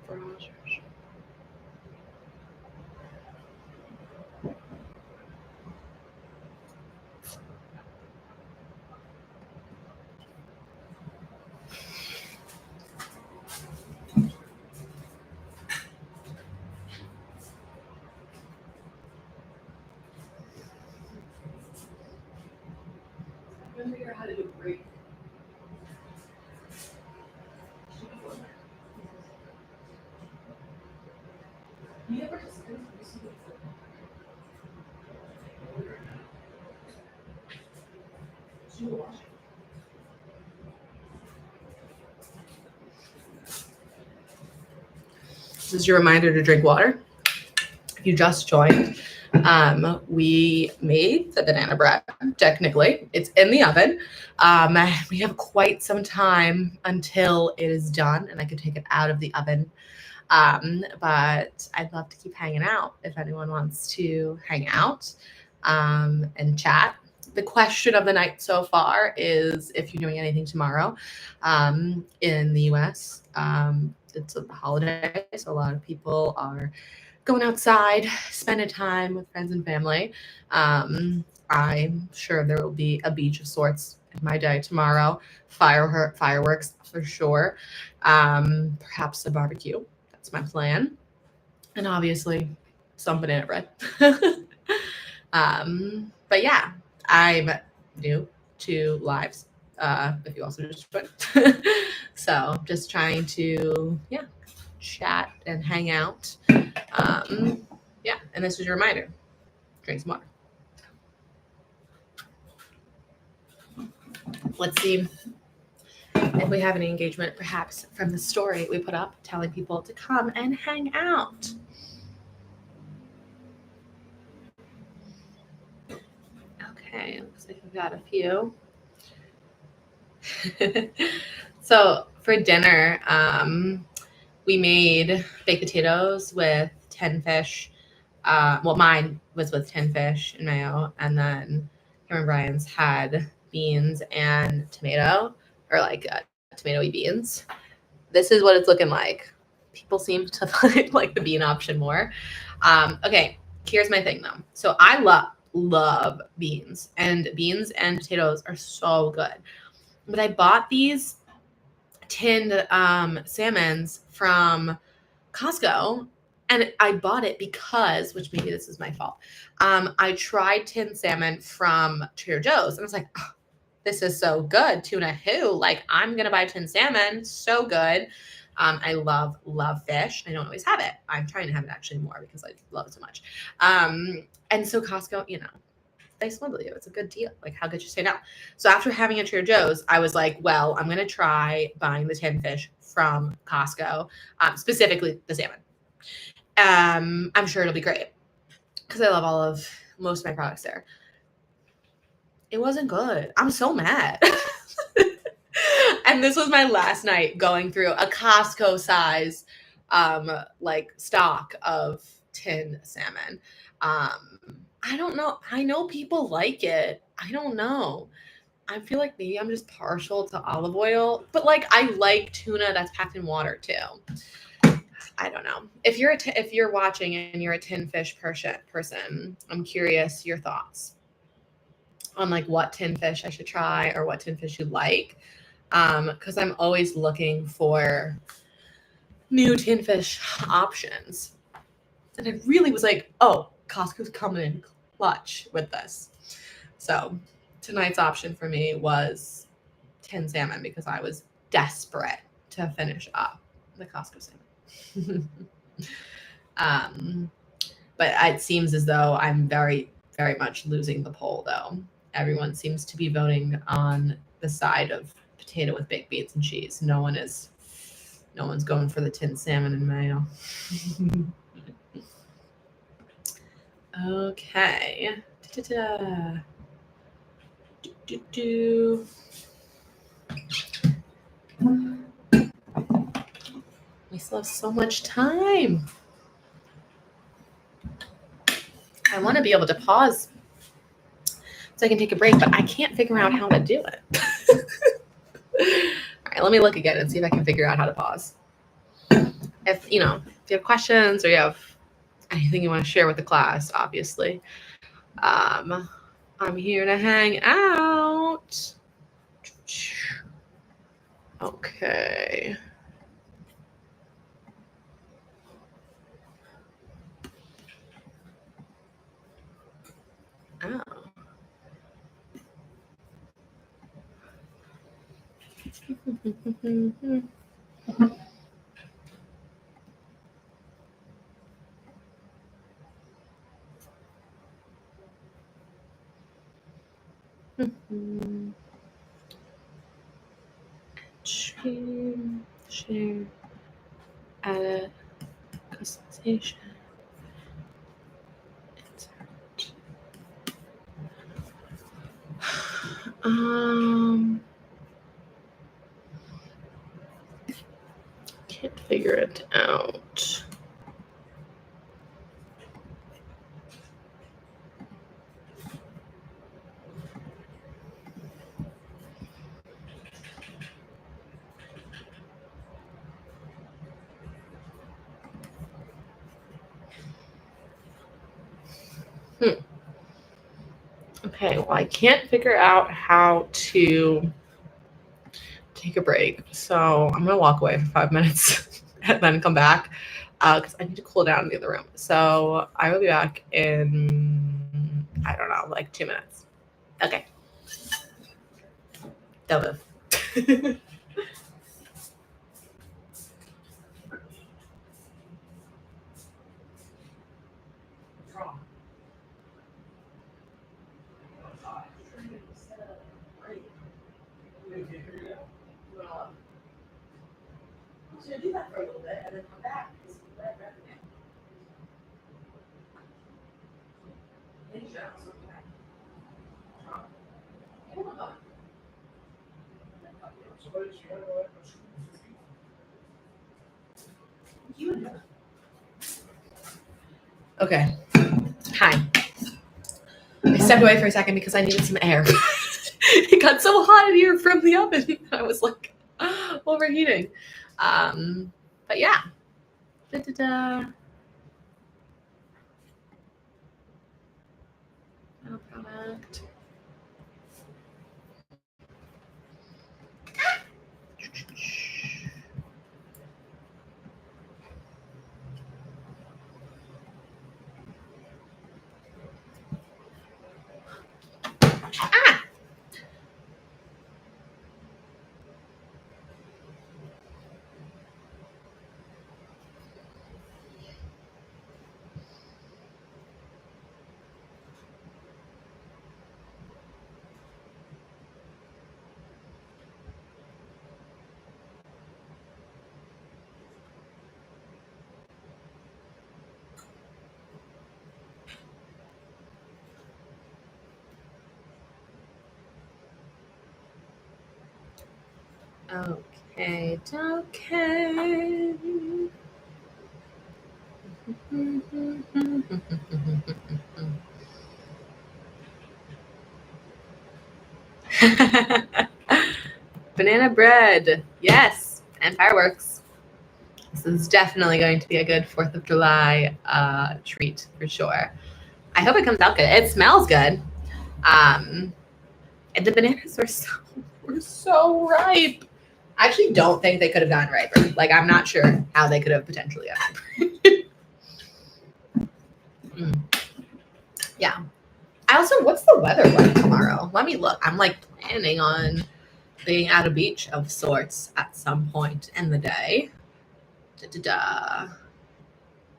Browsers. I'm figure out how to do break. This is your reminder to drink water. If you just joined, we made the banana bread. Technically, it's in the oven. We have quite some time until it is done, and I could take it out of the oven. But I'd love to keep hanging out if anyone wants to hang out and chat. The question of the night so far is if you're doing anything tomorrow in the US. It's a holiday, so a lot of people are going outside, spending time with friends and family. I'm sure there will be a beach of sorts in my day tomorrow. Fireworks for sure. Perhaps a barbecue. That's my plan. And obviously some banana bread. But yeah, I'm new to lives. If you also just joined. So just trying to, chat and hang out. And this is your reminder. Drink some water. Let's see if we have any engagement, perhaps from the story we put up telling people to come and hang out. Okay, looks like we've got a few. So for dinner, we made baked potatoes with tin fish. Mine was with tin fish and mayo, and then Cameron Bryan's had beans and tomato, or like tomatoey beans. This is what it's looking like. People seem to like the bean option more. Okay, here's my thing though. So I love beans and potatoes are so good. But I bought these tinned salmons from Costco, and I bought it because, which maybe this is my fault. I tried tinned salmon from Trader Joe's, and I was like, oh, this is so good. Tuna who? Like, I'm gonna buy tinned salmon. So good. I love fish. I don't always have it. I'm trying to have it actually more because I love it so much. And so Costco, they swindle you. It's a good deal. Like, how could you say no? So after having at Trader Joe's, I was like, well, I'm going to try buying the tinned fish from Costco, specifically the salmon. I'm sure it'll be great because I love most of my products there. It wasn't good. I'm so mad. And this was my last night going through a Costco size, stock of tinned salmon. I don't know. I know people like it. I don't know. I feel like maybe I'm just partial to olive oil, but like I like tuna that's packed in water too. I don't know. If you're watching and you're a tin fish person, I'm curious your thoughts on like what tin fish I should try or what tin fish you like. Because I'm always looking for new tin fish options. And I really was like, oh, Costco's coming in clutch with this. So tonight's option for me was tinned salmon because I was desperate to finish up the Costco salmon. But it seems as though I'm very, very much losing the poll, though. Everyone seems to be voting on the side of potato with baked beans and cheese. No one's going for the tinned salmon and mayo. Okay. Da-da-da. Do. We still have so much time. I want to be able to pause so I can take a break, but I can't figure out how to do it. All right, let me look again and see if I can figure out how to pause. If you have questions or you have anything you want to share with the class, obviously, I'm here to hang out. Okay. Oh. Share, add a customization. Insert. Can't figure it out. Okay, well, I can't figure out how to take a break. So I'm going to walk away for 5 minutes and then come back because I need to cool down in the other room. So I will be back in, I don't know, like 2 minutes. Okay. Don't move. Should do that for a little bit and then come back because we read revenue. Okay. Hi. I stepped away for a second because I needed some air. It got so hot in here from the oven. I was like overheating. But yeah. Da-da-da. No product. Okay, okay. Banana bread, yes, and fireworks. This is definitely going to be a good 4th of July treat for sure. I hope it comes out good. It smells good. And the bananas were so ripe. I actually don't think they could have gotten riper. Like, I'm not sure how they could have potentially gotten riper. Yeah. I also, what's the weather like tomorrow? Let me look. I'm like planning on being at a beach of sorts at some point in the day. Da-da-da.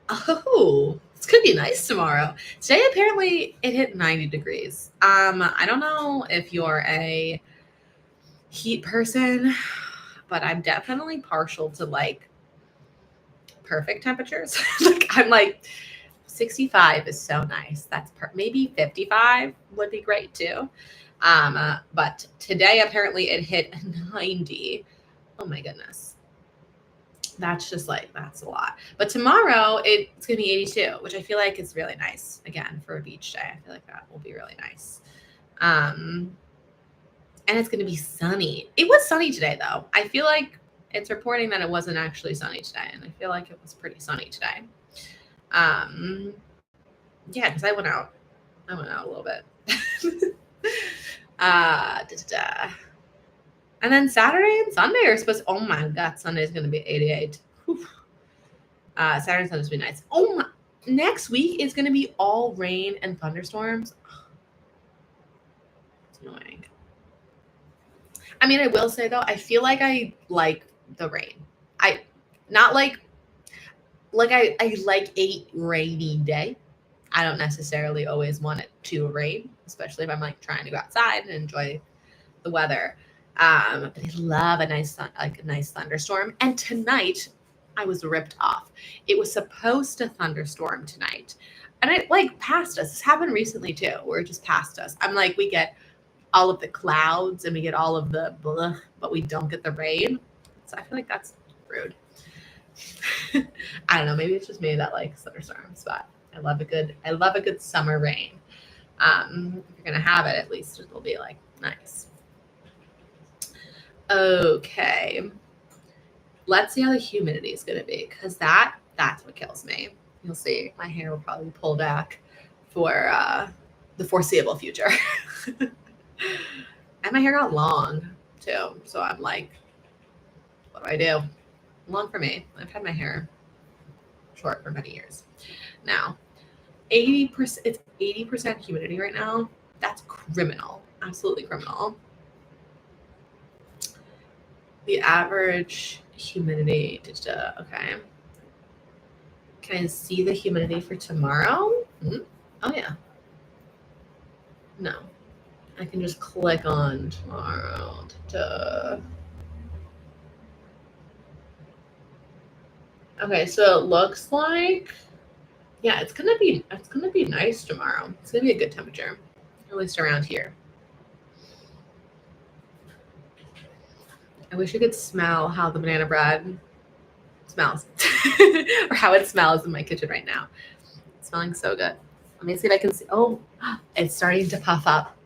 Oh, it's gonna be nice tomorrow. Today apparently it hit 90 degrees. I don't know if you're a heat person, but I'm definitely partial to like perfect temperatures. Like I'm like 65 is so nice. That's maybe 55 would be great too. But today apparently it hit 90. Oh my goodness. That's just like that's a lot. But tomorrow it's gonna be 82, which I feel like is really nice. Again, for a beach day, I feel like that will be really nice. And it's gonna be sunny. It was sunny today though. I feel like it's reporting that it wasn't actually sunny today, and I feel like it was pretty sunny today. Yeah, because I went out a little bit. And then Saturday and Sunday are supposed to, oh my God, Sunday is going to be 88. Saturday and Sunday is going to be nice. Oh my, next week is going to be all rain and thunderstorms. It's annoying. I mean, I will say though, I feel like I like the rain. I like a rainy day. I don't necessarily always want it to rain, especially if I'm like trying to go outside and enjoy the weather. But I love a nice thunderstorm. And tonight, I was ripped off. It was supposed to thunderstorm tonight, and it like passed us. This happened recently too, where it just passed us. I'm like, we get all of the clouds and we get all of the blah, but we don't get the rain. So I feel like that's rude. I don't know. Maybe it's just me that likes thunderstorms, but I love a good summer rain. If you're gonna have it, at least it'll be like nice. Okay. Let's see how the humidity is gonna be, because that's what kills me. You'll see my hair will probably pull back for the foreseeable future. And my hair got long too, so I'm like, what do I do? Long for me. I've had my hair short for many years now. 80%. It's 80% humidity right now. That's criminal. Absolutely criminal. The average humidity. Okay. Can I see the humidity for tomorrow? Oh yeah. No. I can just click on tomorrow. Okay, so it looks like, yeah, it's gonna be nice tomorrow. It's gonna be a good temperature, at least around here. I wish you could smell how the banana bread smells, or how it smells in my kitchen right now. It's smelling so good. Let me see if I can see. Oh, it's starting to puff up.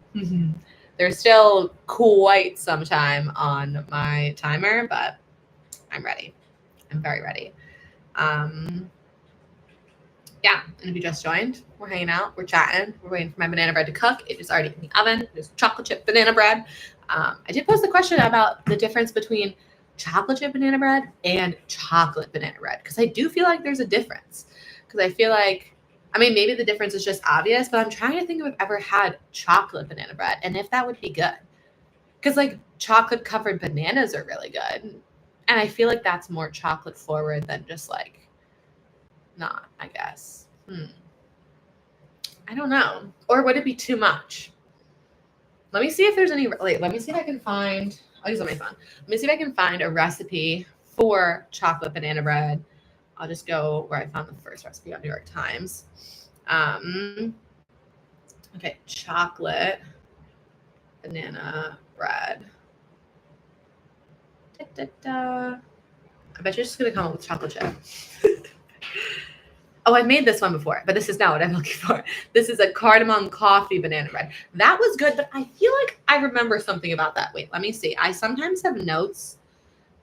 There's still quite some time on my timer, but I'm ready. I'm very ready. Yeah, and if you just joined, we're hanging out, we're chatting, we're waiting for my banana bread to cook. It is already in the oven. There's chocolate chip banana bread. I did post a question about the difference between chocolate chip banana bread and chocolate banana bread, because I do feel like there's a difference. Because I feel like, I mean, maybe the difference is just obvious, but I'm trying to think if I've ever had chocolate banana bread and if that would be good. Because like chocolate covered bananas are really good. And I feel like that's more chocolate forward than just like not, I guess. I don't know. Or would it be too much? Let me see if there's any, let me see if I can find, I'll use on my phone. Let me see if I can find a recipe for chocolate banana bread. I'll just go where I found the first recipe on New York Times. Okay, chocolate banana bread. I bet you're just going to come up with chocolate chip. Oh, I've made this one before, but this is not what I'm looking for. This is a cardamom coffee banana bread. That was good, but I feel like I remember something about that. Wait, let me see. I sometimes have notes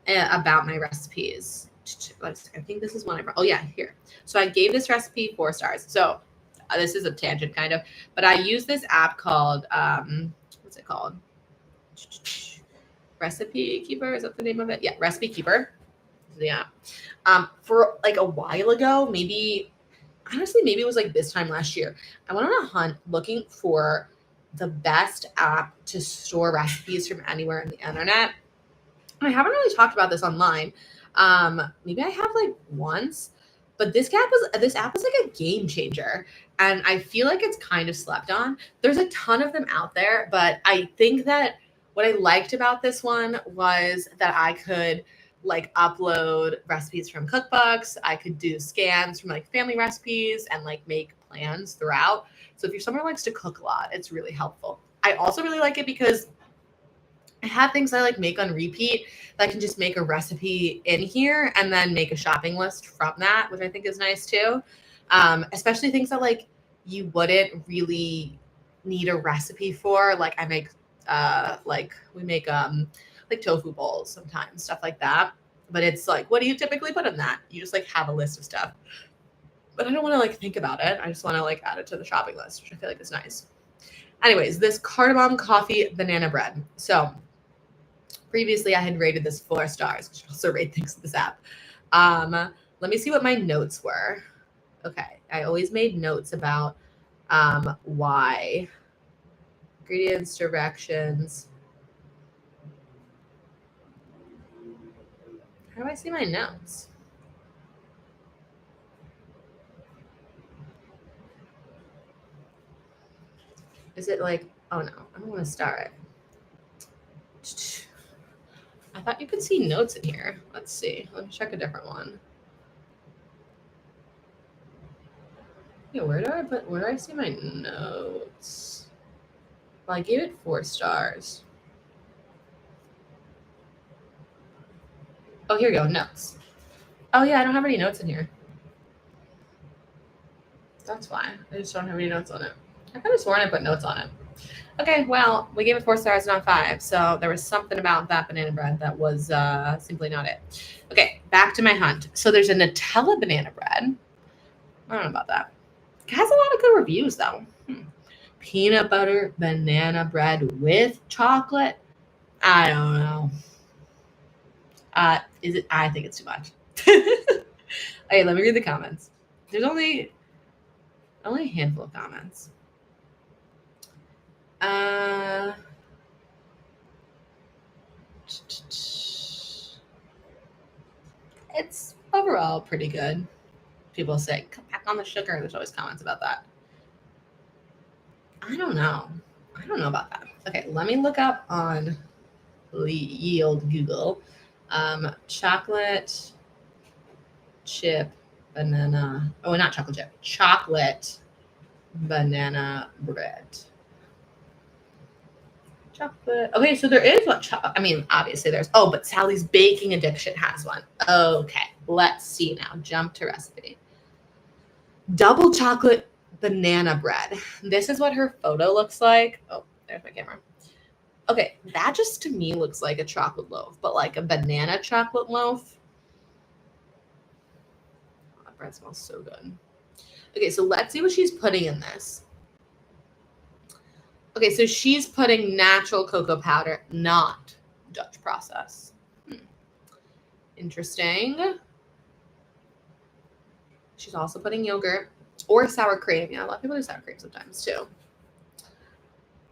about my recipes. I think this is one I brought. Oh, yeah, here. So I gave this recipe 4 stars. So this is a tangent kind of, but I use this app called, what's it called? Recipe Keeper. Is that the name of it? Yeah, Recipe Keeper. Yeah. For like a while ago, maybe it was like this time last year, I went on a hunt looking for the best app to store recipes from anywhere on the internet. I haven't really talked about this online. Maybe I have like once, But this app is like a game changer, and I feel like it's kind of slept on. There's a ton of them out there, but I think that what I liked about this one was that I could like upload recipes from cookbooks. I could do scans from like family recipes and like make plans throughout. So if you're someone who likes to cook a lot, it's really helpful. I also really like it because I have things I like make on repeat that I can just make a recipe in here and then make a shopping list from that, which I think is nice too. Especially things that like you wouldn't really need a recipe for. Like I make we make like tofu bowls sometimes, stuff like that. But it's like, what do you typically put in that? You just like have a list of stuff. But I don't want to like think about it. I just want to like add it to the shopping list, which I feel like is nice. Anyways, this cardamom coffee banana bread. So previously I had rated this 4 stars, which I also rate things in this app. Let me see what my notes were. Okay, I always made notes about why. Ingredients, directions. How do I see my notes? Is it like, oh no, I don't want to star it. I thought you could see notes in here. Let's see. Let me check a different one. Yeah, where do I see my notes? Well, I gave it 4 stars. Oh, here we go. Notes. Oh yeah, I don't have any notes in here. That's why. I just don't have any notes on it. I could have sworn I put notes on it. Okay, well, we gave it 4 stars, not 5. So there was something about that banana bread that was simply not it. Okay, back to my hunt. So there's a Nutella banana bread. I don't know about that. It has a lot of good reviews, though. Peanut butter banana bread with chocolate. I don't know. Is it? I think it's too much. Okay, let me read the comments. There's only a handful of comments. It's overall pretty good. People say, cut back on the sugar. There's always comments about that. I don't know about that. Okay, let me look up on Yield Google. Chocolate chip banana. Oh, not chocolate chip. Chocolate banana bread. Chocolate. Okay, so there is one. I mean, obviously there's. Oh, but Sally's Baking Addiction has one. Okay, let's see now. Jump to recipe. Double chocolate banana bread. This is what her photo looks like. Oh, there's my camera. Okay, that just to me looks like a chocolate loaf, but like a banana chocolate loaf. Oh, that bread smells so good. Okay, so let's see what she's putting in this. Okay, so she's putting natural cocoa powder, not Dutch process. Interesting. She's also putting yogurt or sour cream. Yeah, a lot of people do sour cream sometimes too.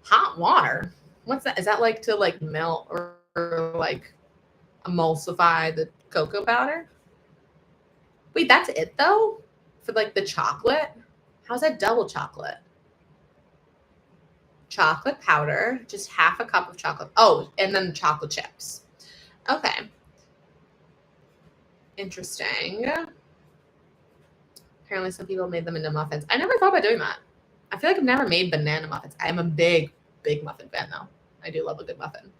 Hot water. What's that? Is that like to like melt or like emulsify the cocoa powder? Wait, that's it though? For like the chocolate? How's that double chocolate? Chocolate powder, just half a cup of chocolate. Oh, and then chocolate chips. Okay. Interesting. Apparently some people made them into muffins. I never thought about doing that. I feel like I've never made banana muffins. I am a big muffin fan though. I do love a good muffin.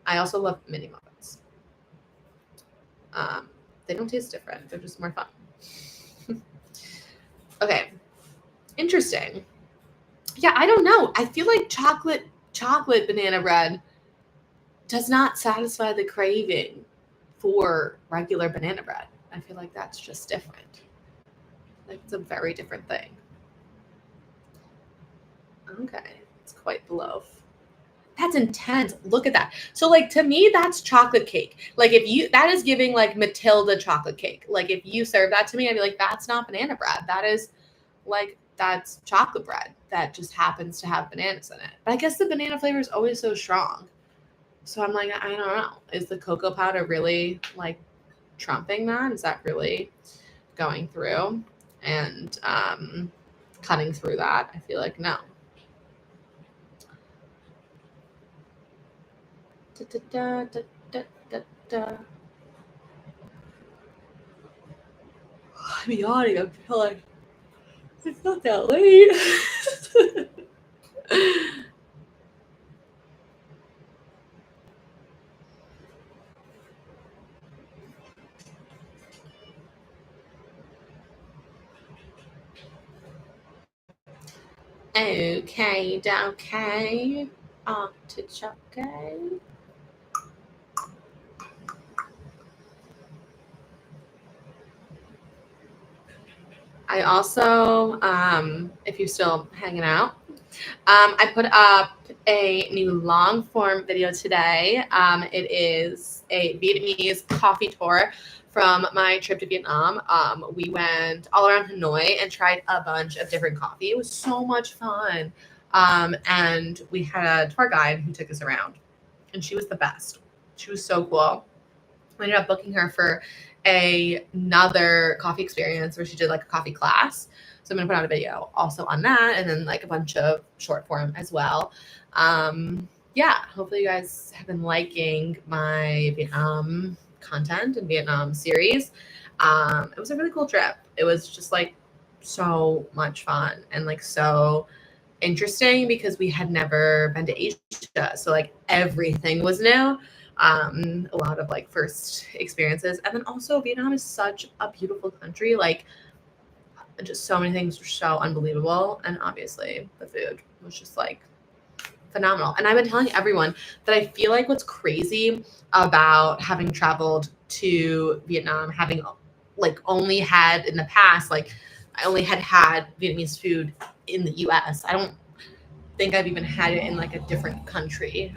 I also love mini muffins. They don't taste different. They're just more fun. Okay. Interesting. Yeah, I don't know. I feel like chocolate banana bread does not satisfy the craving for regular banana bread. I feel like that's just different. Like it's a very different thing. Okay, it's quite the loaf. That's intense. Look at that. So like to me, that's chocolate cake. Like that is giving like Matilda chocolate cake. Like if you serve that to me, I'd be like, that's not banana bread. That's chocolate bread that just happens to have bananas in it. But I guess the banana flavor is always so strong. So I'm like, I don't know. Is the cocoa powder really like trumping that? Is that really going through and cutting through that? I feel like no. Da, da, da, da, da, da. I'm yawning. I feel like it's not that late. Okay, okay. Artichoke. I also, if you're still hanging out, I put up a new long form video today. It is a Vietnamese coffee tour from my trip to Vietnam. We went all around Hanoi and tried a bunch of different coffee. It was so much fun. And we had a tour guide who took us around, and she was the best. She was so cool. We ended up booking her for another coffee experience where she did like a coffee class. So I'm gonna put out a video also on that, and then like a bunch of short form as well. Yeah, hopefully you guys have been liking my Vietnam content and Vietnam series. It was a really cool trip. It was just like so much fun and like so interesting because we had never been to Asia. So like everything was new. A lot of like first experiences. And then also Vietnam is such a beautiful country. Like just so many things were so unbelievable. And obviously the food was just like phenomenal. And I've been telling everyone that I feel like what's crazy about having traveled to Vietnam, having like only had in the past, like I only had Vietnamese food in the US. I don't think I've even had it in like a different country.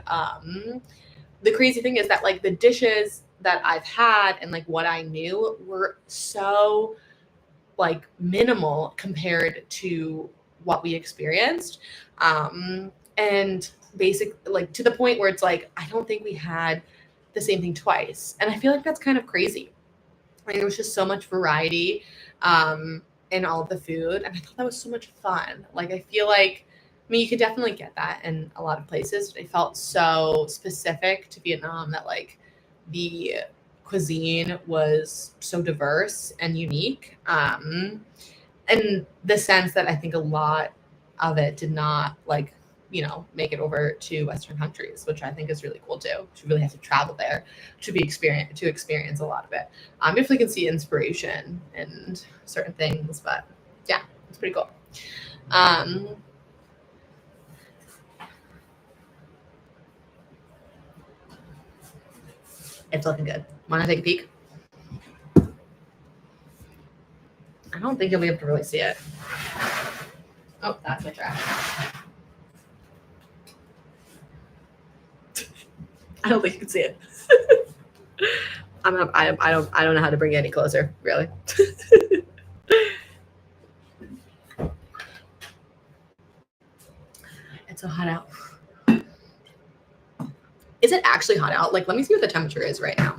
The crazy thing is that like the dishes that I've had and like what I knew were so like minimal compared to what we experienced. And basic like to the point where it's like I don't think we had the same thing twice. And I feel like that's kind of crazy. Like there was just so much variety in all of the food. And I thought that was so much fun. Like I feel like I mean, you could definitely get that in a lot of places. But it felt so specific to Vietnam that like the cuisine was so diverse and unique. In the sense that I think a lot of it did not like, make it over to Western countries, which I think is really cool too. You really have to travel there to experience a lot of it. If we can see inspiration in certain things, but yeah, it's pretty cool. It's looking good. Want to take a peek? I don't think you'll be able to really see it. Oh, that's my trash. I don't think you can see it. I don't know how to bring it any closer, really. It's so hot out. Is it actually hot out? Like, let me see what the temperature is right now.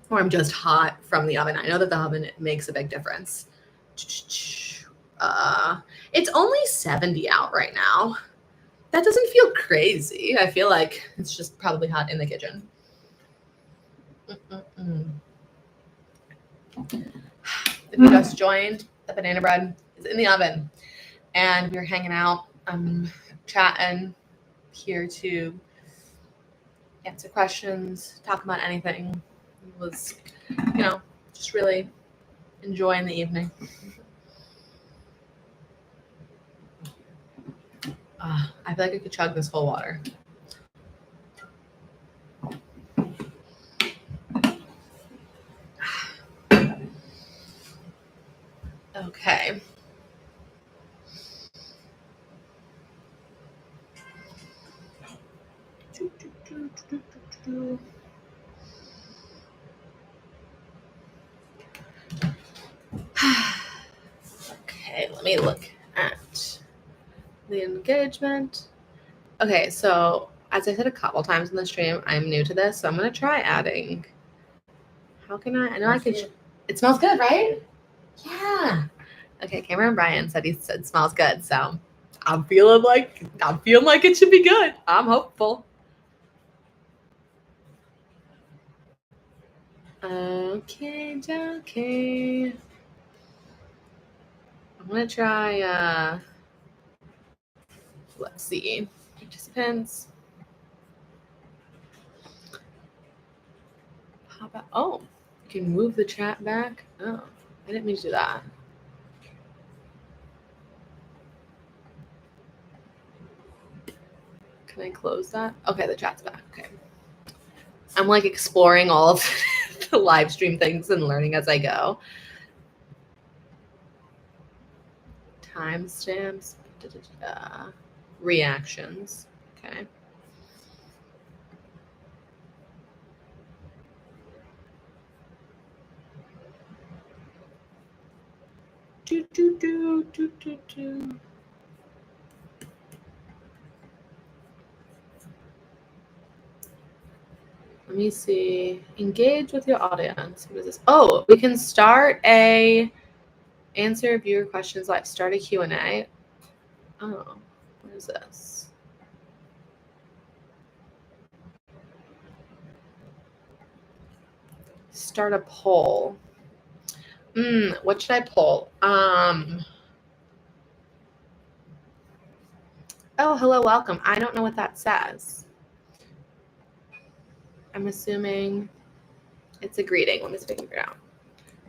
Or I'm just hot from the oven. I know that the oven makes a big difference. It's only 70 out right now. That doesn't feel crazy. I feel like it's just probably hot in the kitchen. If you just joined, the banana bread is in the oven. And we're hanging out, chatting, here to answer questions, talk about anything. It was, just really enjoying the evening. I feel like I could chug this whole water. Okay. Okay, let me look at the engagement. Okay, so as I said a couple times in the stream, I'm new to this, so I'm going to try adding How can I know I can. It smells good, right? Yeah. Okay, Cameron Bryan said he said smells good, so I'm feeling like it should be good. I'm hopeful. Okay, okay. I'm gonna try. Let's see, participants. How about? Oh, you can move the chat back. Oh, I didn't mean to do that. Can I close that? Okay, the chat's back. Okay. I'm like exploring all of the live stream things and learning as I go. Timestamps, reactions. Okay. Do, do, do, do, do, do. Let me see. Engage with your audience. What is this? Oh, we can start a answer viewer questions live. Start a Q&A. Oh, what is this? Start a poll. What should I poll? Oh, hello, welcome. I don't know what that says. I'm assuming it's a greeting. Let me figure it out.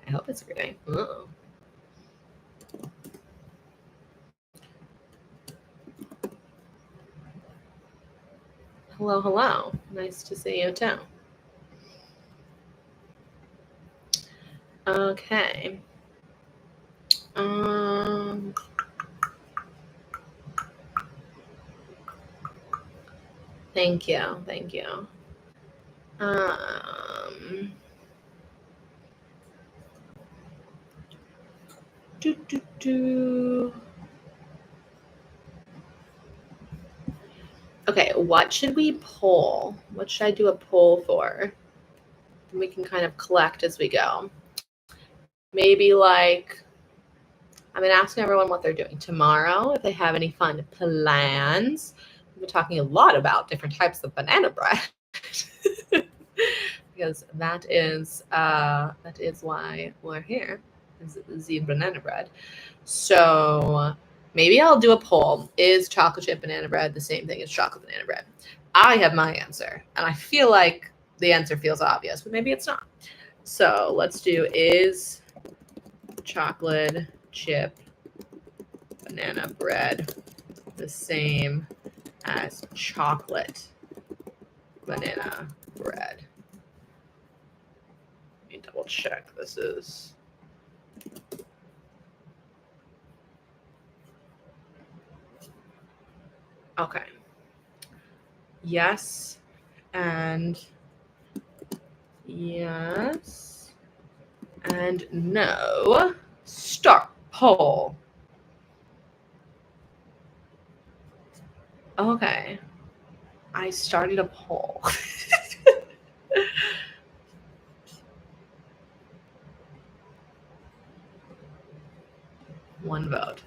I hope it's a greeting. Oh. Hello, hello. Nice to see you too. Okay. Thank you. Thank you. Okay, what should we poll? What should I do a poll for? And we can kind of collect as we go. Maybe like, I've been asking everyone what they're doing tomorrow, if they have any fun plans. We've been talking a lot about different types of banana bread. Because that is why we're here, is the banana bread. So maybe I'll do a poll. Is chocolate chip banana bread the same thing as chocolate banana bread? I have my answer, and I feel like the answer feels obvious, but maybe it's not. So let's do, is chocolate chip banana bread the same as chocolate banana bread? Let me double check. This is okay. Yes and yes and no. Start poll. Okay. I started a poll. One vote.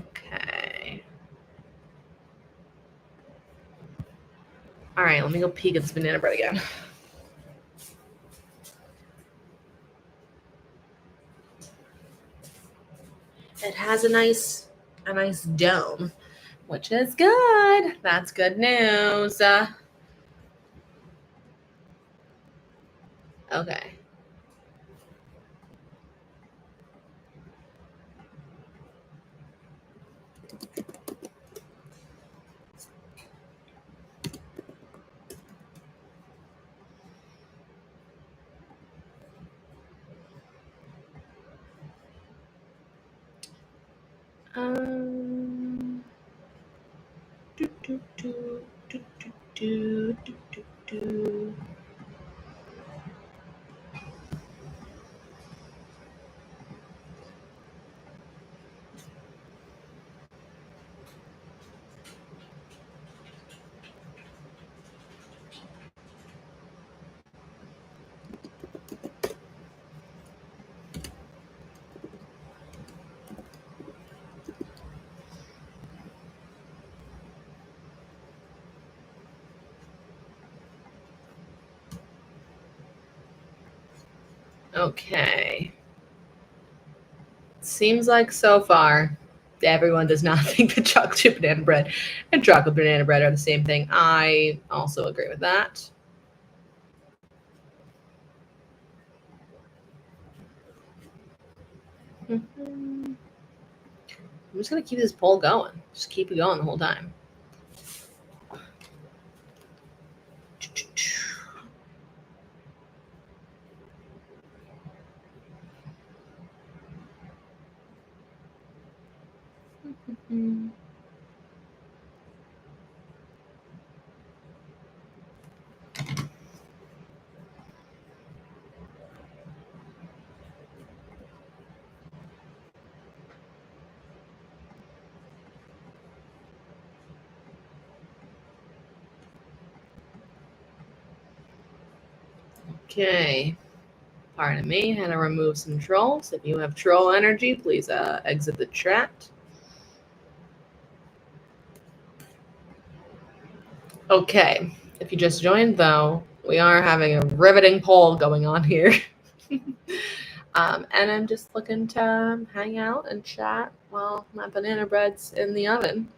Okay. All right, let me go peek at this banana bread again. It has a nice dome, which is good. That's good news. Okay. Do, do, do, do, do, do, do, do, do. Okay. Seems like so far everyone does not think that chocolate chip banana bread and chocolate banana bread are the same thing. I also agree with that. I'm just going to keep this poll going. Just keep it going the whole time. Okay. Pardon me, had to remove some trolls. If you have troll energy, please exit the chat. Okay. If you just joined, though, we are having a riveting poll going on here. And I'm just looking to hang out and chat while my banana bread's in the oven.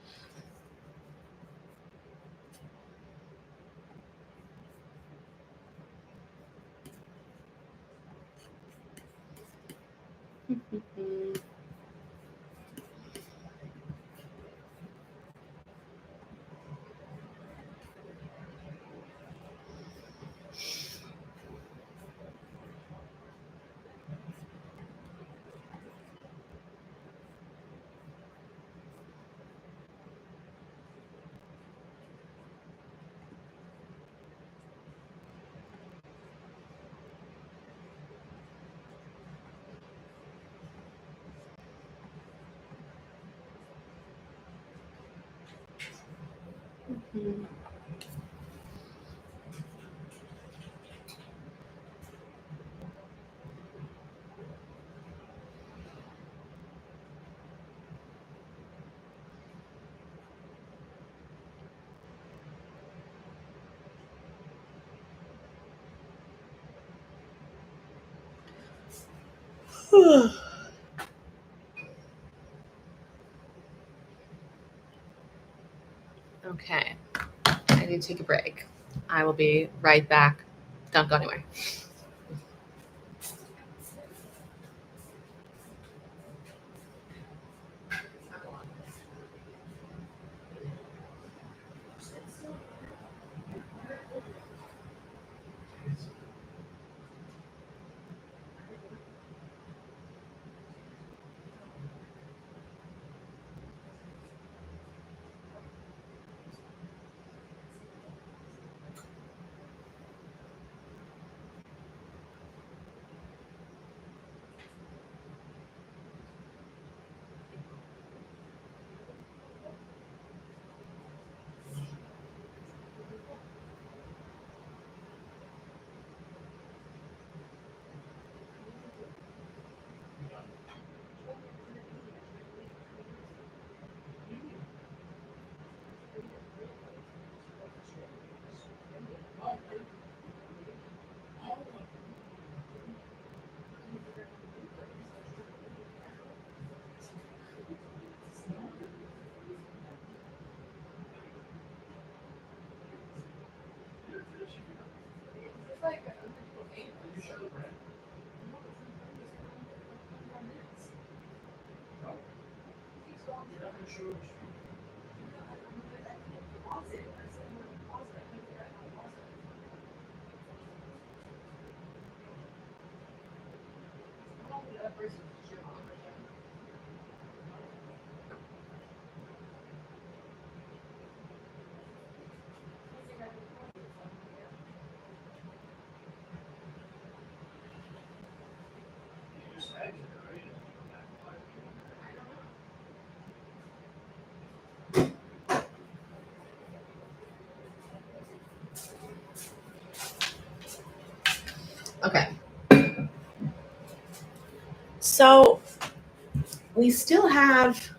Okay. I need to take a break. I will be right back. Don't go anywhere. Okay. So we still have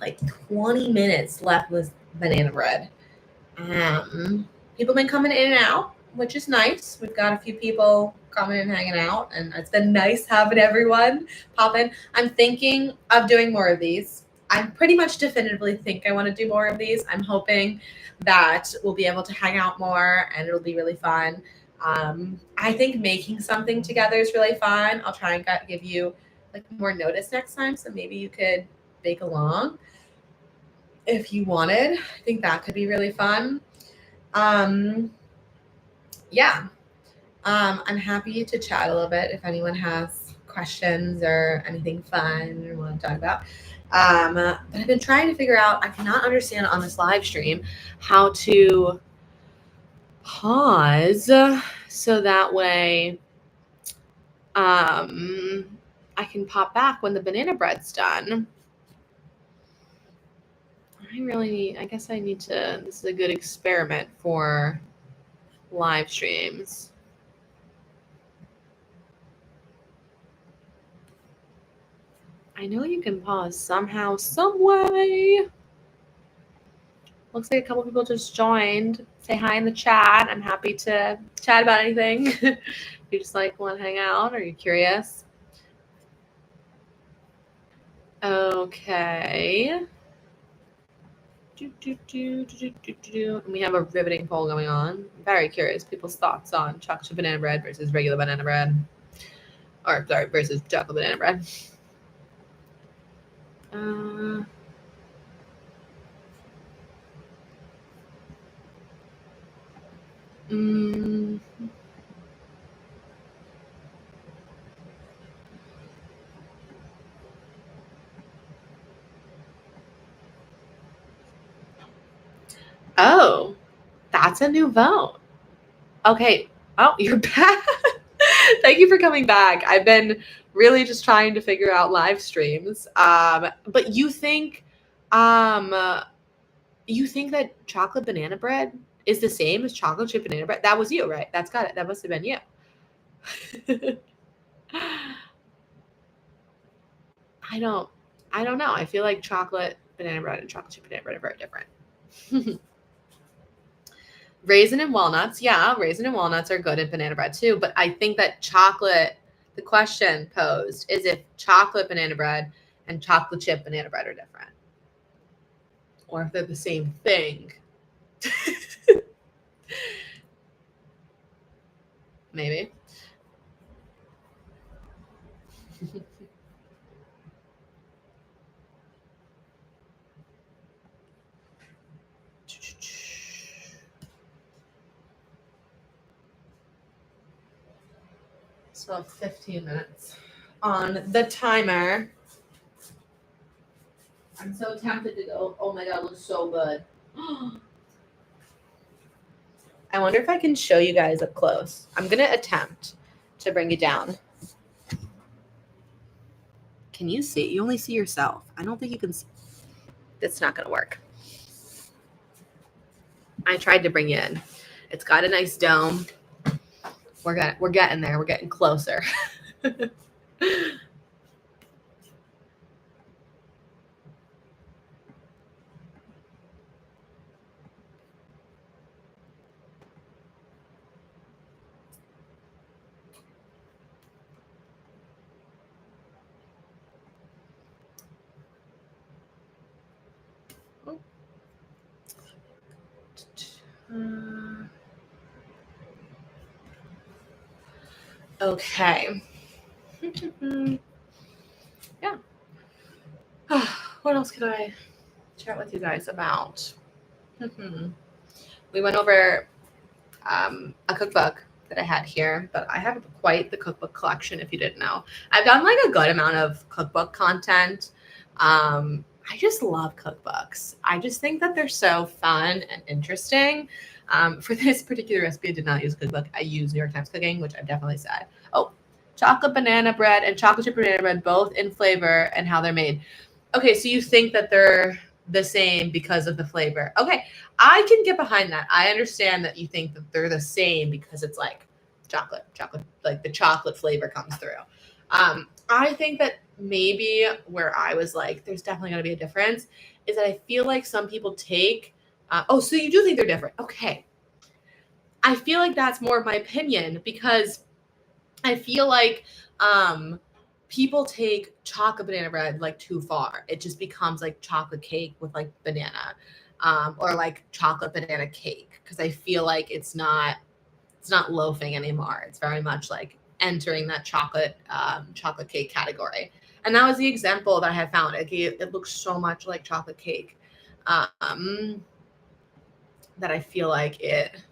like 20 minutes left with banana bread. People been coming in and out. which is nice. We've got a few people coming and hanging out, and it's been nice having everyone pop in. I'm thinking of doing more of these. I pretty much definitively think I want to do more of these. I'm hoping that we'll be able to hang out more and it'll be really fun. I think making something together is really fun. I'll try and give you like more notice next time, so maybe you could bake along if you wanted. I think that could be really fun. Yeah. I'm happy to chat a little bit if anyone has questions or anything fun or want to talk about. But I've been trying to figure out, I cannot understand on this live stream how to pause so that way I can pop back when the banana bread's done. I guess I need to, this is a good experiment for live streams. I know you can pause somehow, some way. Looks like a couple people just joined. Say hi in the chat. I'm happy to chat about anything. You just like want to hang out, or you're curious. Okay. And we have a riveting poll going on. I'm very curious people's thoughts on chocolate chip banana bread versus regular banana bread. Or sorry, versus chocolate banana bread. Oh, that's a new vote. Okay. Oh, you're back. Thank you for coming back. I've been really just trying to figure out live streams. But you think that chocolate banana bread is the same as chocolate chip banana bread? That was you, right? That's got it. That must have been you. I don't know. I feel like chocolate banana bread and chocolate chip banana bread are very different. Raisin and walnuts. Yeah, raisin and walnuts are good in banana bread too. But I think that the question posed is if chocolate banana bread and chocolate chip banana bread are different. Or if they're the same thing. Maybe. So 15 minutes on the timer. I'm so tempted to go. Oh my God, it looks so good. I wonder if I can show you guys up close. I'm going to attempt to bring it down. Can you see? You only see yourself. I don't think you can see. It's not going to work. I tried to bring you in. It's got a nice dome. We're getting there. We're getting closer. Okay. Yeah. What else could I chat with you guys about? We went over a cookbook that I had here, but I have quite the cookbook collection, if you didn't know. I've done like a good amount of cookbook content. I just love cookbooks. I just think that they're so fun and interesting. For this particular recipe, I did not use a cookbook. I used New York Times Cooking, which I've definitely said. Oh, chocolate banana bread and chocolate chip banana bread, both in flavor and how they're made. Okay, so you think that they're the same because of the flavor. Okay, I can get behind that. I understand that you think that they're the same because it's like chocolate, like the chocolate flavor comes through. I think that maybe where I was like, there's definitely going to be a difference is that I feel like some people take, so you do think they're different. Okay. I feel like that's more of my opinion, because I feel like people take chocolate banana bread like too far. It just becomes like chocolate cake with like banana, or like chocolate banana cake, because I feel like it's not loafing anymore. It's very much like entering that chocolate cake category. And that was the example that I had found. It looks so much like chocolate cake, that I feel like it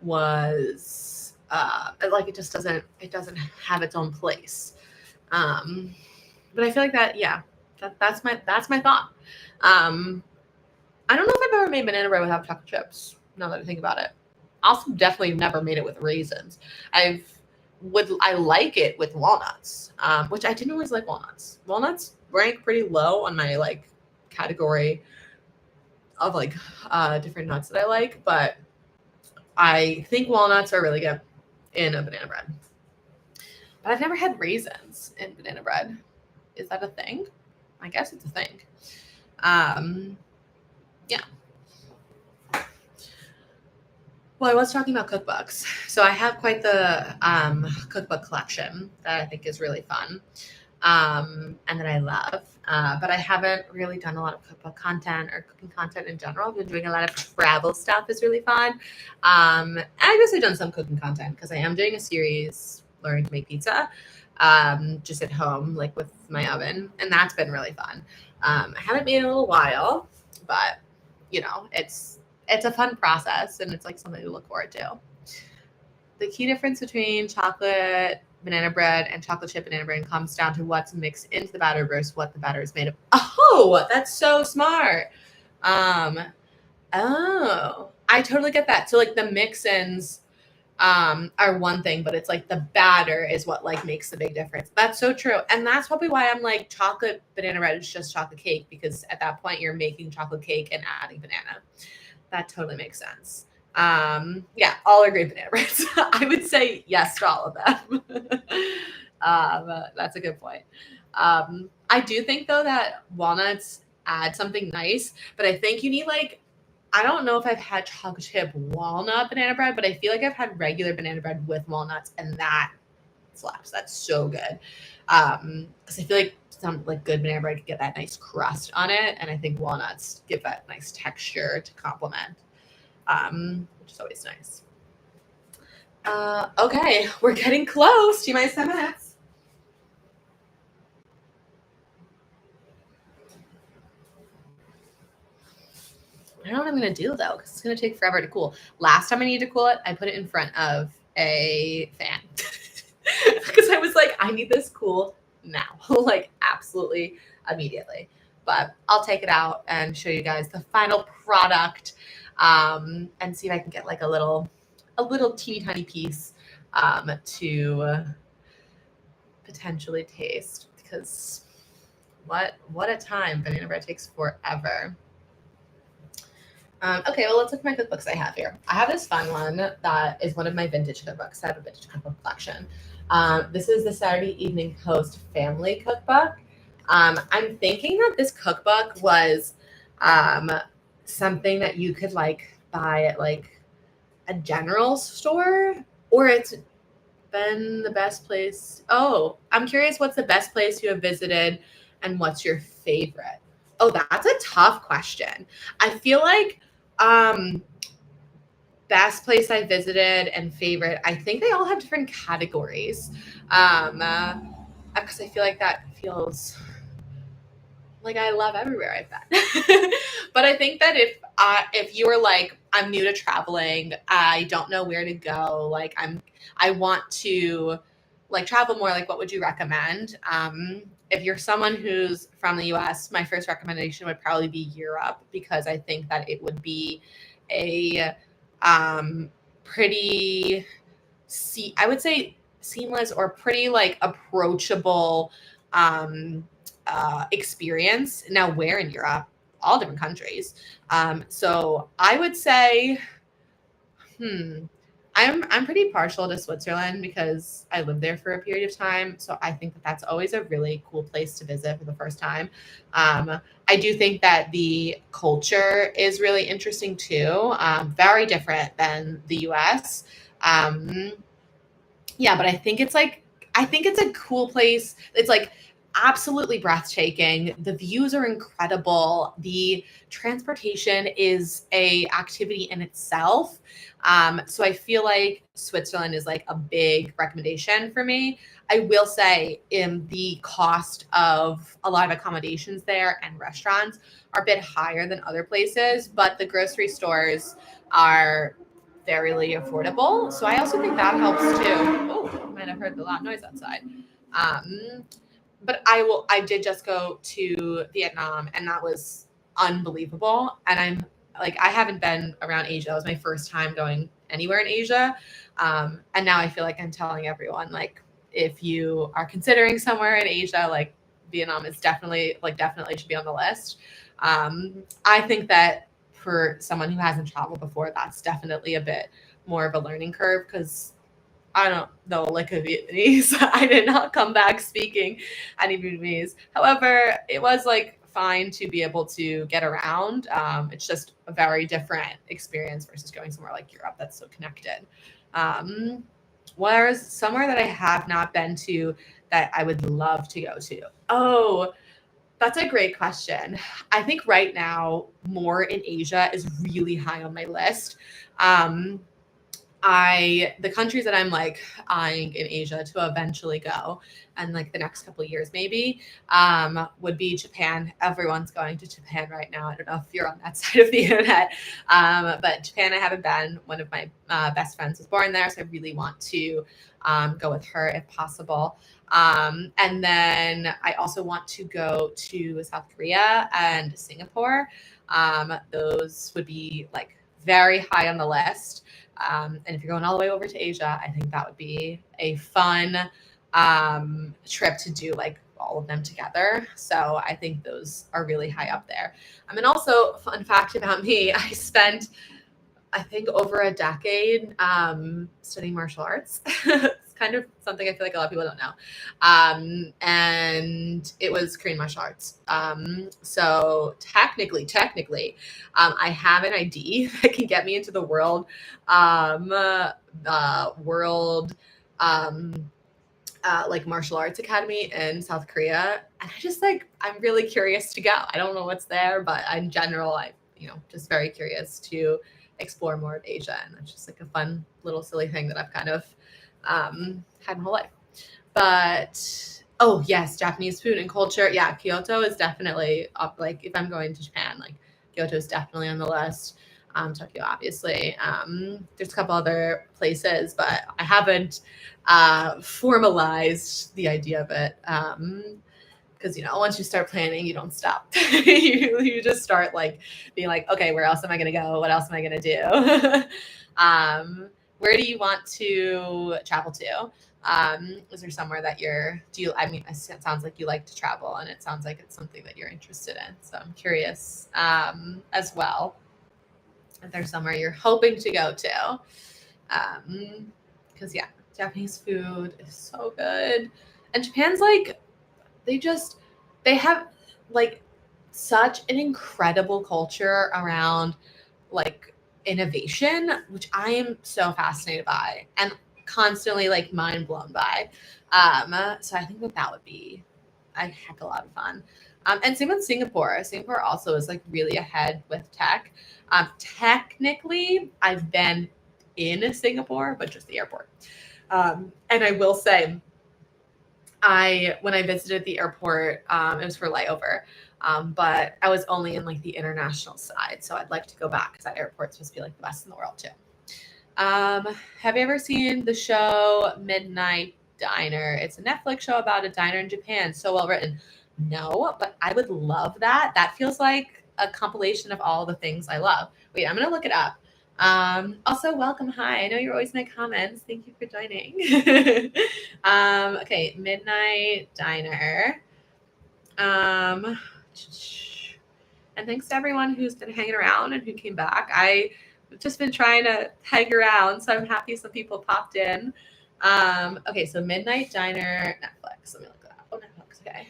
was like it just doesn't have its own place. But I feel like that's my thought. I don't know if I've ever made banana bread without chocolate chips, now that I think about it. Also definitely never made it with raisins. I like it with walnuts, which I didn't always like walnuts. Walnuts rank pretty low on my like category of like different nuts that I like, but I think walnuts are really good in a banana bread. But I've never had raisins in banana bread. Is that a thing? I guess it's a thing. Yeah. Well, I was talking about cookbooks. So I have quite the cookbook collection that I think is really fun, and that I love. But I haven't really done a lot of cookbook content or cooking content in general. I've been doing a lot of travel stuff. Is really fun. And I guess I've done some cooking content because I am doing a series learning to make pizza, just at home, like with my oven, and that's been really fun. I haven't made it in a little while, but it's a fun process, and it's like something to look forward to. The key difference between chocolate banana bread and chocolate chip banana bread comes down to what's mixed into the batter versus what the batter is made of. Oh, that's so smart. Oh, I totally get that. So like the mix-ins are one thing, but it's like the batter is what like makes the big difference. That's so true. And that's probably why I'm like chocolate banana bread is just chocolate cake, because at that point you're making chocolate cake and adding banana. That totally makes sense. Yeah, all are great banana breads. I would say yes to all of them. That's a good point. I do think though that walnuts add something nice, but I think you need like, I don't know if I've had chocolate chip walnut banana bread, but I feel like I've had regular banana bread with walnuts, and that slaps. That's so good. Because I feel like some like good banana bread could get that nice crust on it, and I think walnuts give that nice texture to complement, which is always nice. Okay, we're getting close to my 7 minutes. I don't know what I'm gonna do though, because it's gonna take forever to cool. Last time I needed to cool it, I put it in front of a fan because I was like, I need this cool now, like absolutely immediately. But I'll take it out and show you guys the final product, and see if I can get like a little teeny tiny piece to potentially taste, because what a time. Banana bread takes forever. Okay, well, let's look at my cookbooks I have here. I have this fun one that is one of my vintage cookbooks. I have a vintage cookbook collection. This is the Saturday Evening Post Family Cookbook. I'm thinking that this cookbook was something that you could like buy at like a general store, or it's been the best place. Oh, I'm curious, what's the best place you have visited and what's your favorite? Oh, that's a tough question. I feel like best place I visited and favorite, I think they all have different categories. Because I feel like that feels like I love everywhere I've been. But I think that if you were like, I'm new to traveling, I don't know where to go, like I want to like travel more, like what would you recommend? If you're someone who's from the US, my first recommendation would probably be Europe, because I think that it would be a pretty I would say seamless or pretty like approachable experience. Now, where in Europe? All different countries. So I would say, I'm pretty partial to Switzerland because I lived there for a period of time. So I think that that's always a really cool place to visit for the first time. I do think that the culture is really interesting too. Very different than the US. Um, yeah, but I think it's a cool place. It's like absolutely breathtaking. The views are incredible. The transportation is a activity in itself. So I feel like Switzerland is like a big recommendation for me. I will say in the cost of a lot of accommodations there and restaurants are a bit higher than other places, but the grocery stores are fairly affordable. So I also think that helps too. Oh, you might have heard the loud noise outside. Um, but I did just go to Vietnam and that was unbelievable. And I'm like, I haven't been around Asia. It was my first time going anywhere in Asia. And now I feel like I'm telling everyone, like, if you are considering somewhere in Asia, like Vietnam is definitely should be on the list. I think that for someone who hasn't traveled before, that's definitely a bit more of a learning curve because I don't know like a Vietnamese. I did not come back speaking any Vietnamese. However, it was like fine to be able to get around. It's just a very different experience versus going somewhere like Europe that's so connected. Um, Whereas somewhere that I have not been to that I would love to go to. Oh, that's a great question. I think right now, more in Asia is really high on my list. Um, the countries that I'm like eyeing in Asia to eventually go and like the next couple of years maybe would be Japan. Everyone's going to Japan right now. I don't know if you're on that side of the internet, but Japan I haven't been. One of my best friends was born there, so I really want to go with her if possible. And then I also want to go to South Korea and Singapore. Those would be like very high on the list. And if you're going all the way over to Asia, I think that would be a fun trip to do like all of them together. So I think those are really high up there. I mean, also, fun fact about me, I spent I think over a decade studying martial arts. It's kind of something I feel like a lot of people don't know. And it was Korean martial arts. So technically, I have an ID that can get me into the world um, like martial arts academy in South Korea. And I'm really curious to go. I don't know what's there, but in general, just very curious to explore more of Asia. And that's just like a fun little silly thing that I've kind of had my whole life. But oh yes, Japanese food and culture. Yeah, Kyoto is definitely up. Like if I'm going to Japan, like Kyoto is definitely on the list. Tokyo, obviously. There's a couple other places, but I haven't formalized the idea of it. Because once you start planning, you don't stop. you just start like being like, okay, where else am I going to go? What else am I going to do? Where do you want to travel to? Is there somewhere that I mean, it sounds like you like to travel and it sounds like it's something that you're interested in. So I'm curious as well if there's somewhere you're hoping to go to. Because yeah, Japanese food is so good. And Japan's like, they have like such an incredible culture around like innovation, which I am so fascinated by and constantly like mind blown by. So I think that would be a heck of a lot of fun. And same with Singapore. Singapore also is like really ahead with tech. Technically, I've been in Singapore, but just the airport. And I will say, when I visited the airport, it was for layover. But I was only in like the international side, so I'd like to go back because that airport's supposed to be like the best in the world too. Have you ever seen the show Midnight Diner? It's a Netflix show about a diner in Japan. So well written. No, but I would love that. That feels like a compilation of all the things I love. Wait, I'm gonna look it up. Also, welcome. Hi. I know you're always in my comments. Thank you for joining. Okay, Midnight Diner. And thanks to everyone who's been hanging around and who came back. I I've just been trying to hang around, so I'm happy some people popped in. Okay, so Midnight Diner, Netflix. Let me look that up. Oh, Netflix. Okay.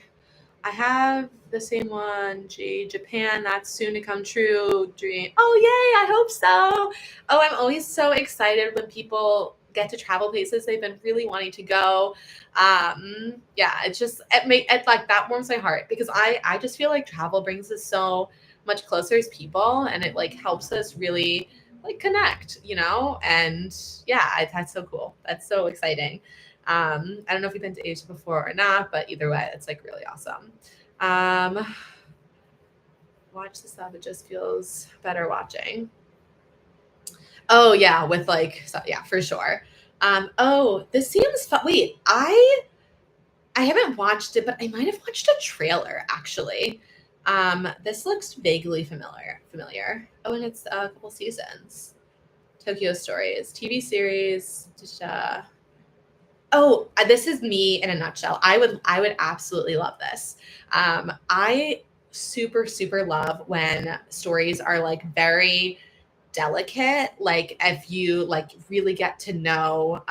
I have the same one. Japan, that's soon to come true. Dream. Oh, yay! I hope so. Oh, I'm always so excited when people get to travel places they've been really wanting to go. Yeah, it like that warms my heart because I just feel like travel brings us so much closer as people, and it like helps us really like connect, and yeah, that's so cool. That's so exciting. I don't know if you've been to Asia before or not, but either way, it's like really awesome. Watch the stuff, it just feels better watching. Oh yeah, with like so, yeah, for sure. Oh, this seems fun. Wait, I haven't watched it, but I might have watched a trailer actually. This looks vaguely familiar. Oh, and it's a couple seasons. Tokyo Stories, TV series. Oh, this is me in a nutshell. I would absolutely love this. I super love when stories are like very delicate. Like if you like really get to know,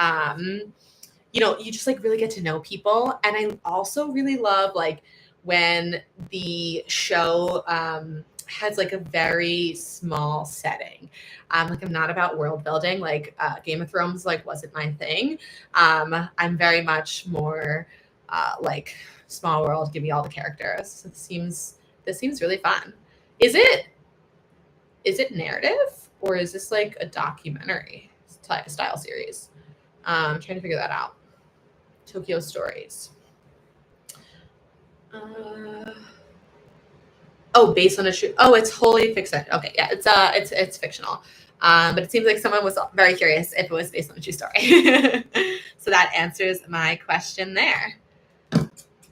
you just like really get to know people. And I also really love like when the show has like a very small setting. Like I'm not about world building. Like Game of Thrones like wasn't my thing. I'm very much more like small world. Give me all the characters. So this seems really fun. Is it narrative or is this like a documentary style series? I'm trying to figure that out. Tokyo Stories. Uh, oh, based on a true. Oh, it's wholly fiction. Okay, yeah, it's fictional. But it seems like someone was very curious if it was based on a true story. So that answers my question there.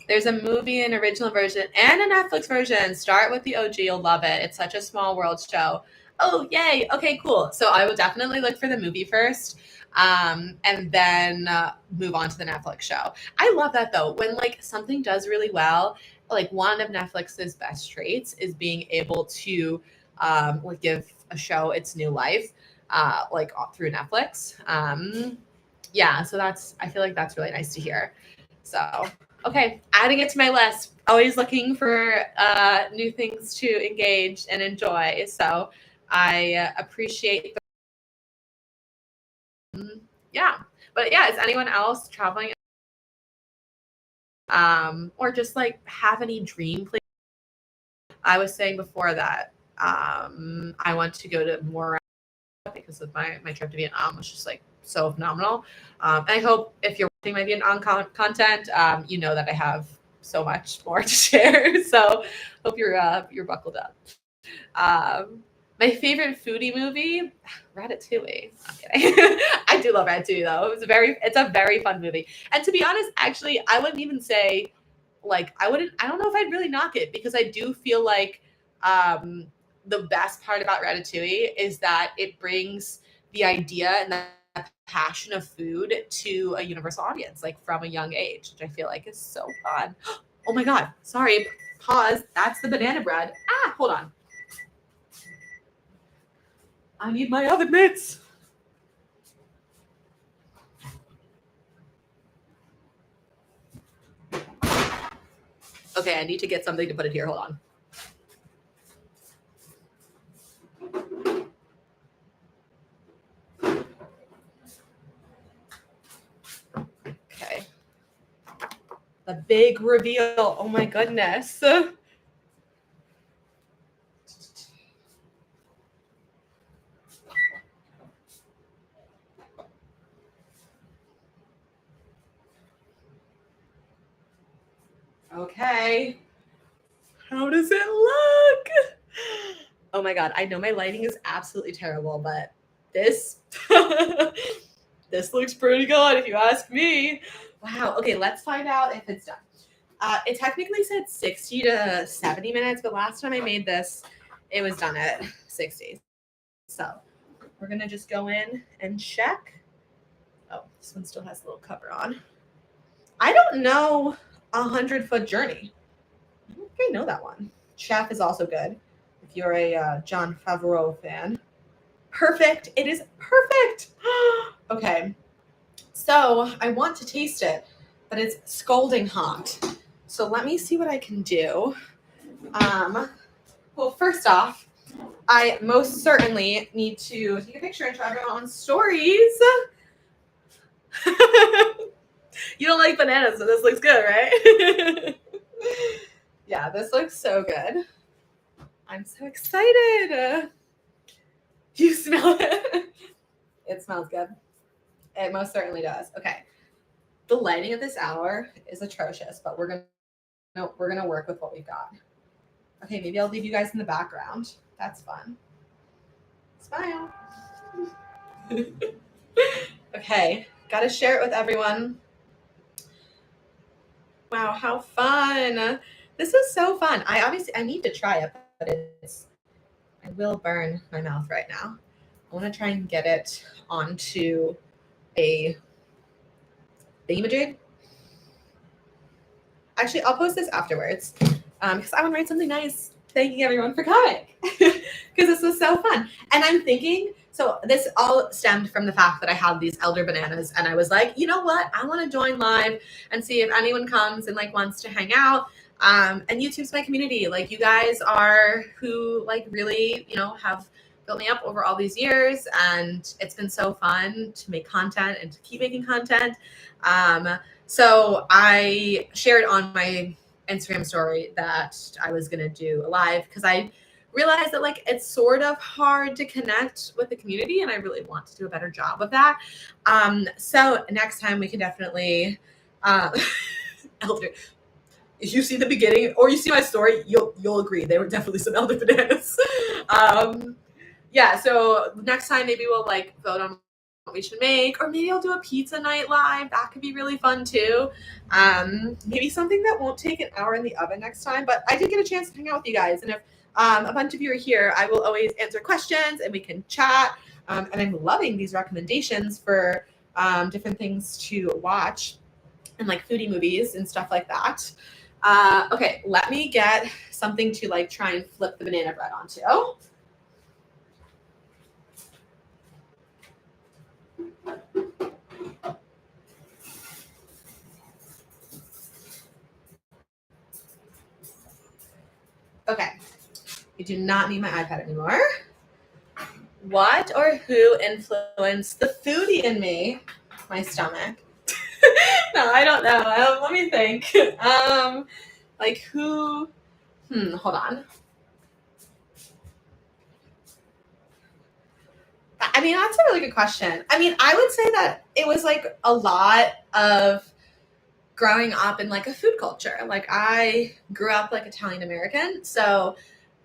There's a movie, an original version, and a Netflix version. Start with the OG, you'll love it. It's such a small world show. Oh, yay. Okay, cool. So I will definitely look for the movie first, and then move on to the Netflix show. I love that though. When like something does really well, like one of Netflix's best traits is being able to like give a show its new life, like through Netflix. Yeah, so I feel like that's really nice to hear. So okay, adding it to my list. Always looking for new things to engage and enjoy. So I appreciate yeah. But yeah, is anyone else traveling or just like have any dream place? I was saying before that I want to go to more because of my trip to Vietnam was just like so phenomenal. And I hope if you're watching my Vietnam content, you know that I have so much more to share. So hope you're buckled up. My favorite foodie movie, Ratatouille. I'm kidding. I do love Ratatouille though. It's a very fun movie. And to be honest, actually, I wouldn't even say like I don't know if I'd really knock it because I do feel like the best part about Ratatouille is that it brings the idea and the passion of food to a universal audience, like from a young age, which I feel like is so fun. Oh my God. Sorry. Pause. That's the banana bread. Hold on. I need my oven mitts. Okay, I need to get something to put it here. Hold on. Okay. The big reveal. Oh my goodness. Okay. How does it look? Oh my God. I know my lighting is absolutely terrible, but this this looks pretty good if you ask me. Wow. Okay, let's find out if it's done. It technically said 60 to 70 minutes, but last time I made this, it was done at 60. So we're gonna just go in and check. Oh, this one still has a little cover on. I don't know 100-Foot Journey. I don't think I know that one. Chef is also good if you're a John Favreau fan. perfect. It is perfect. Okay. So I want to taste it, but it's scalding hot. So let me see what I can do. Well, first off, I most certainly need to take a picture and show everyone on stories. You don't like bananas, so this looks good, right? Yeah, this looks so good. I'm so excited. You smell it? It smells good. It most certainly does. Okay. The lighting at this hour is atrocious, but we're gonna work with what we've got. Okay, maybe I'll leave you guys in the background. That's fun. Smile. Okay, gotta share it with everyone. Wow, how fun. This is so fun. I need to try it, but I will burn my mouth right now. I want to try and get it onto a thingamajig. Actually, I'll post this afterwards because I want to write something nice thanking everyone for coming because this was so fun. And I'm thinking, so this all stemmed from the fact that I had these elder bananas and I was like, you know what? I want to join live and see if anyone comes and like wants to hang out. And YouTube's my community. Like you guys are who like really, have built me up over all these years. And it's been so fun to make content and to keep making content. So I shared on my Instagram story that I was going to do a live because I realized that like it's sort of hard to connect with the community and I really want to do a better job of that. So next time we can definitely elder. If you see the beginning or you see my story, you'll agree they were definitely some elder bananas. Yeah, so next time maybe we'll like vote on what we should make, or maybe I'll do a pizza night live. That could be really fun too. Maybe something that won't take an hour in the oven next time. But I did get a chance to hang out with you guys, and if a bunch of you are here, I will always answer questions and we can chat. And I'm loving these recommendations for different things to watch and like foodie movies and stuff like that. Okay, let me get something to like try and flip the banana bread onto. Okay, you do not need my iPad anymore. What or who influenced the foodie in me? My stomach. No, I don't know. Let me think. Like who? Hold on. I mean, that's a really good question. I mean, I would say that it was like a lot of growing up in like a food culture. Like I grew up like Italian American, so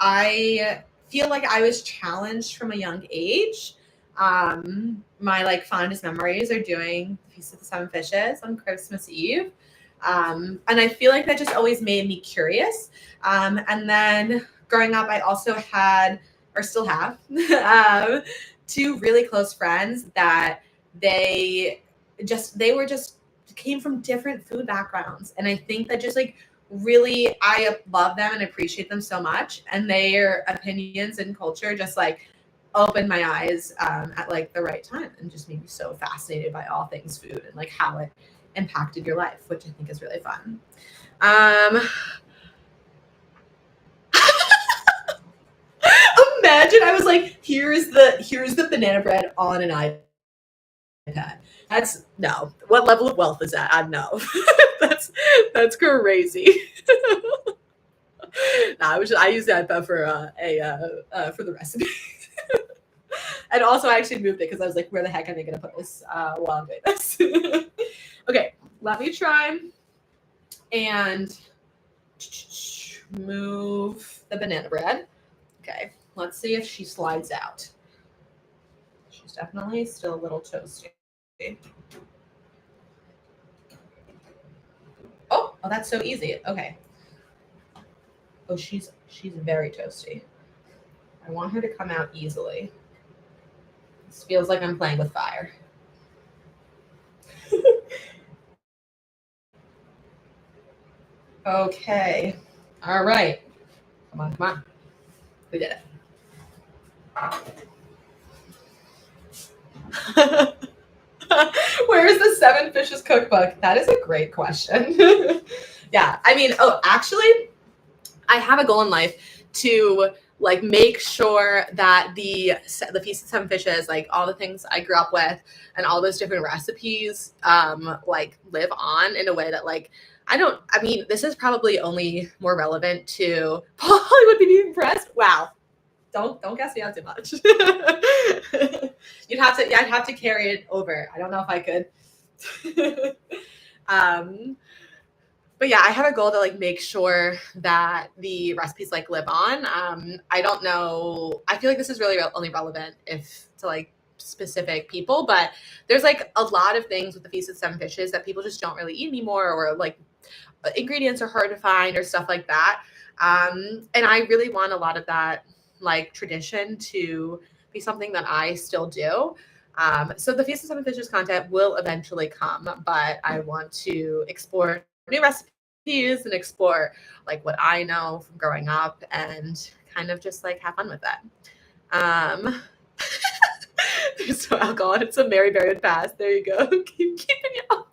I feel like I was challenged from a young age. My like fondest memories are doing Feast of the Seven Fishes on Christmas Eve. And I feel like that just always made me curious. And then growing up, I also had, or still have, two really close friends that they were just came from different food backgrounds. And I think that just like really, I love them and appreciate them so much. And their opinions and culture just like opened my eyes at like the right time and just made me so fascinated by all things food and like how it impacted your life, which I think is really fun. Imagine I was like, here's the banana bread on an iPad. That's no. What level of wealth is that? I know. that's crazy. I use the iPad for the recipe. And also I actually moved it because I was like, where the heck am I gonna put this while I'm doing this? Okay, let me try and move the banana bread. Okay, let's see if she slides out. She's definitely still a little toasty. Oh, that's so easy. Okay. Oh, she's very toasty. I want her to come out easily. This feels like I'm playing with fire. Okay. All right. Come on. We did it. Where is the Seven Fishes cookbook? That is a great question. Yeah, I mean, actually, I have a goal in life to like make sure that the Feast of Seven Fishes, like all the things I grew up with and all those different recipes, like live on in a way that like I mean, this is probably only more relevant to Hollywood being impressed. Wow. Don't guess me out too much. I'd have to carry it over. I don't know if I could. um but yeah, I have a goal to like make sure that the recipes like live on. I don't know. I feel like this is really only relevant if to like specific people, but there's like a lot of things with the Feast of Seven Fishes that people just don't really eat anymore, or like ingredients are hard to find or stuff like that. And I really want a lot of that like tradition to be something that I still do. So the Feast of Seven Fishes content will eventually come, but I want to explore new recipes and explore like what I know from growing up and kind of just like have fun with that. There's no alcohol. It's a Mary Berry pass. There you go. Keep keeping it up.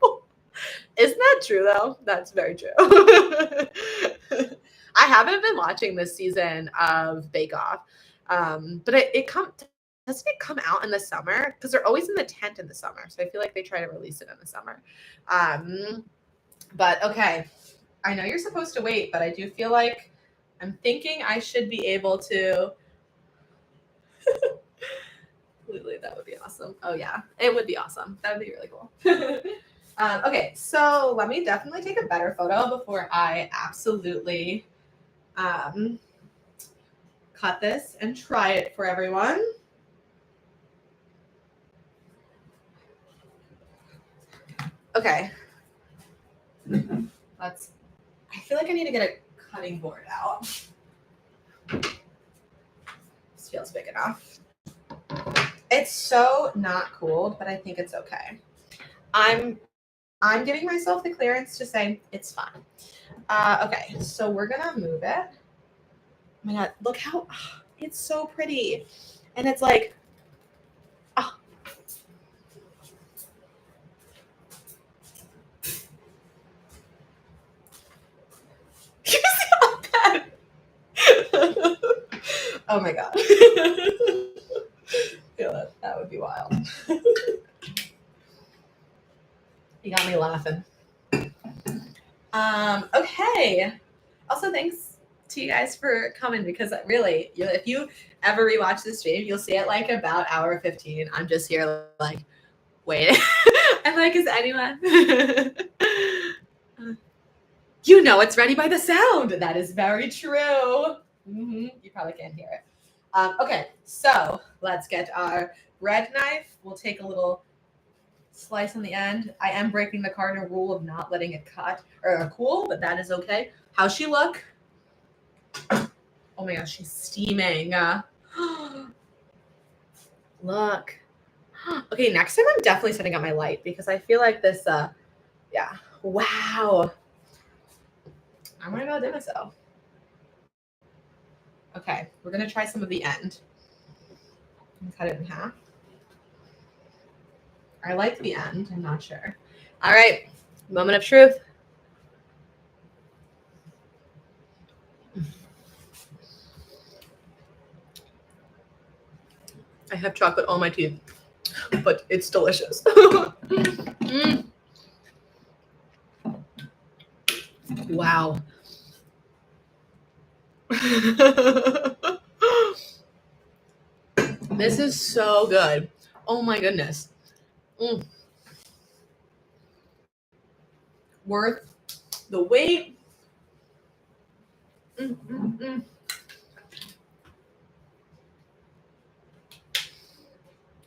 Isn't that true though? That's very true. I haven't been watching this season of Bake Off, but doesn't it come out in the summer? Because they're always in the tent in the summer, so I feel like they try to release it in the summer. But okay, I know you're supposed to wait, but I do feel like I'm thinking I should be able to. Literally, that would be awesome. Oh yeah, it would be awesome. That would be really cool. Okay, so let me definitely take a better photo before I absolutely cut this and try it for everyone. Okay. I feel like I need to get a cutting board out. This feels big enough. It's so not cooled, but I think it's okay. I'm giving myself the clearance to say it's fine. Okay, so we're gonna move it. Oh my god, look how it's so pretty. And it's like, oh. You see how bad? Oh my god. Feel it. That would be wild. You got me laughing. Okay. Also, thanks to you guys for coming, because really, if you ever rewatch this stream, you'll see it like about hour 15. I'm just here like, wait. I'm like, is anyone? You know it's ready by the sound. That is very true. You probably can't hear it. Okay, so let's get our bread knife. We'll take a little slice on the end. I am breaking the cardinal rule of not letting it cut or cool, but that is okay. How's she look? Oh my gosh, she's steaming. Look. Okay, next time I'm definitely setting up my light, because I feel like this, yeah. Wow. I'm gonna go dim myself. Okay, we're gonna try some of the end. Cut it in half. I like the end. I'm not sure. All right, moment of truth. I have chocolate on my teeth, but it's delicious. Wow. This is so good. Oh my goodness. Worth the wait.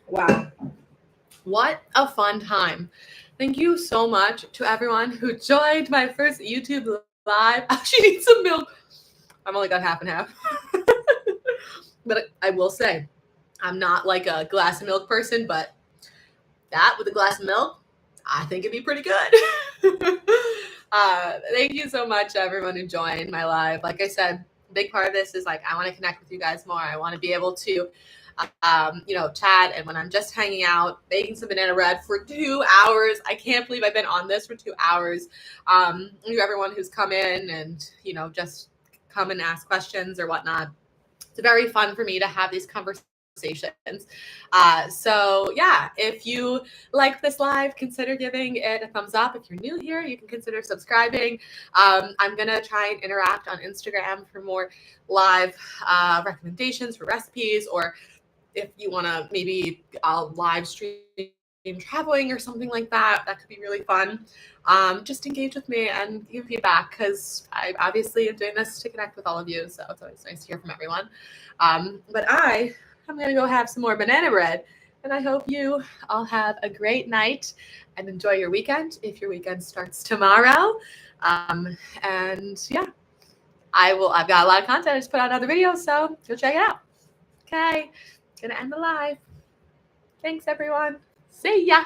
Wow. What a fun time. Thank you so much to everyone who joined my first YouTube live. She needs some milk. I've only got half and half. But I will say, I'm not like a glass of milk person, but that with a glass of milk, I think it'd be pretty good. Thank you so much to everyone who joined my live. Like I said, a big part of this is like, I want to connect with you guys more. I want to be able to chat, and when I'm just hanging out, making some banana bread for 2 hours. I can't believe I've been on this for 2 hours. Thank you everyone who's come in and, just come and ask questions or whatnot. It's very fun for me to have these conversations. So yeah, if you like this live, consider giving it a thumbs up. If you're new here, you can consider subscribing. I'm gonna try and interact on Instagram for more live recommendations for recipes, or if you want to, maybe I'll live stream traveling or something like that. That could be really fun. Just engage with me and give feedback, because I obviously am doing this to connect with all of you. So it's always nice to hear from everyone. But I'm going to go have some more banana bread. And I hope you all have a great night and enjoy your weekend, if your weekend starts tomorrow. And yeah, I've got a lot of content. I just put out another video, so go check it out. Okay, gonna end the live. Thanks, everyone. See ya.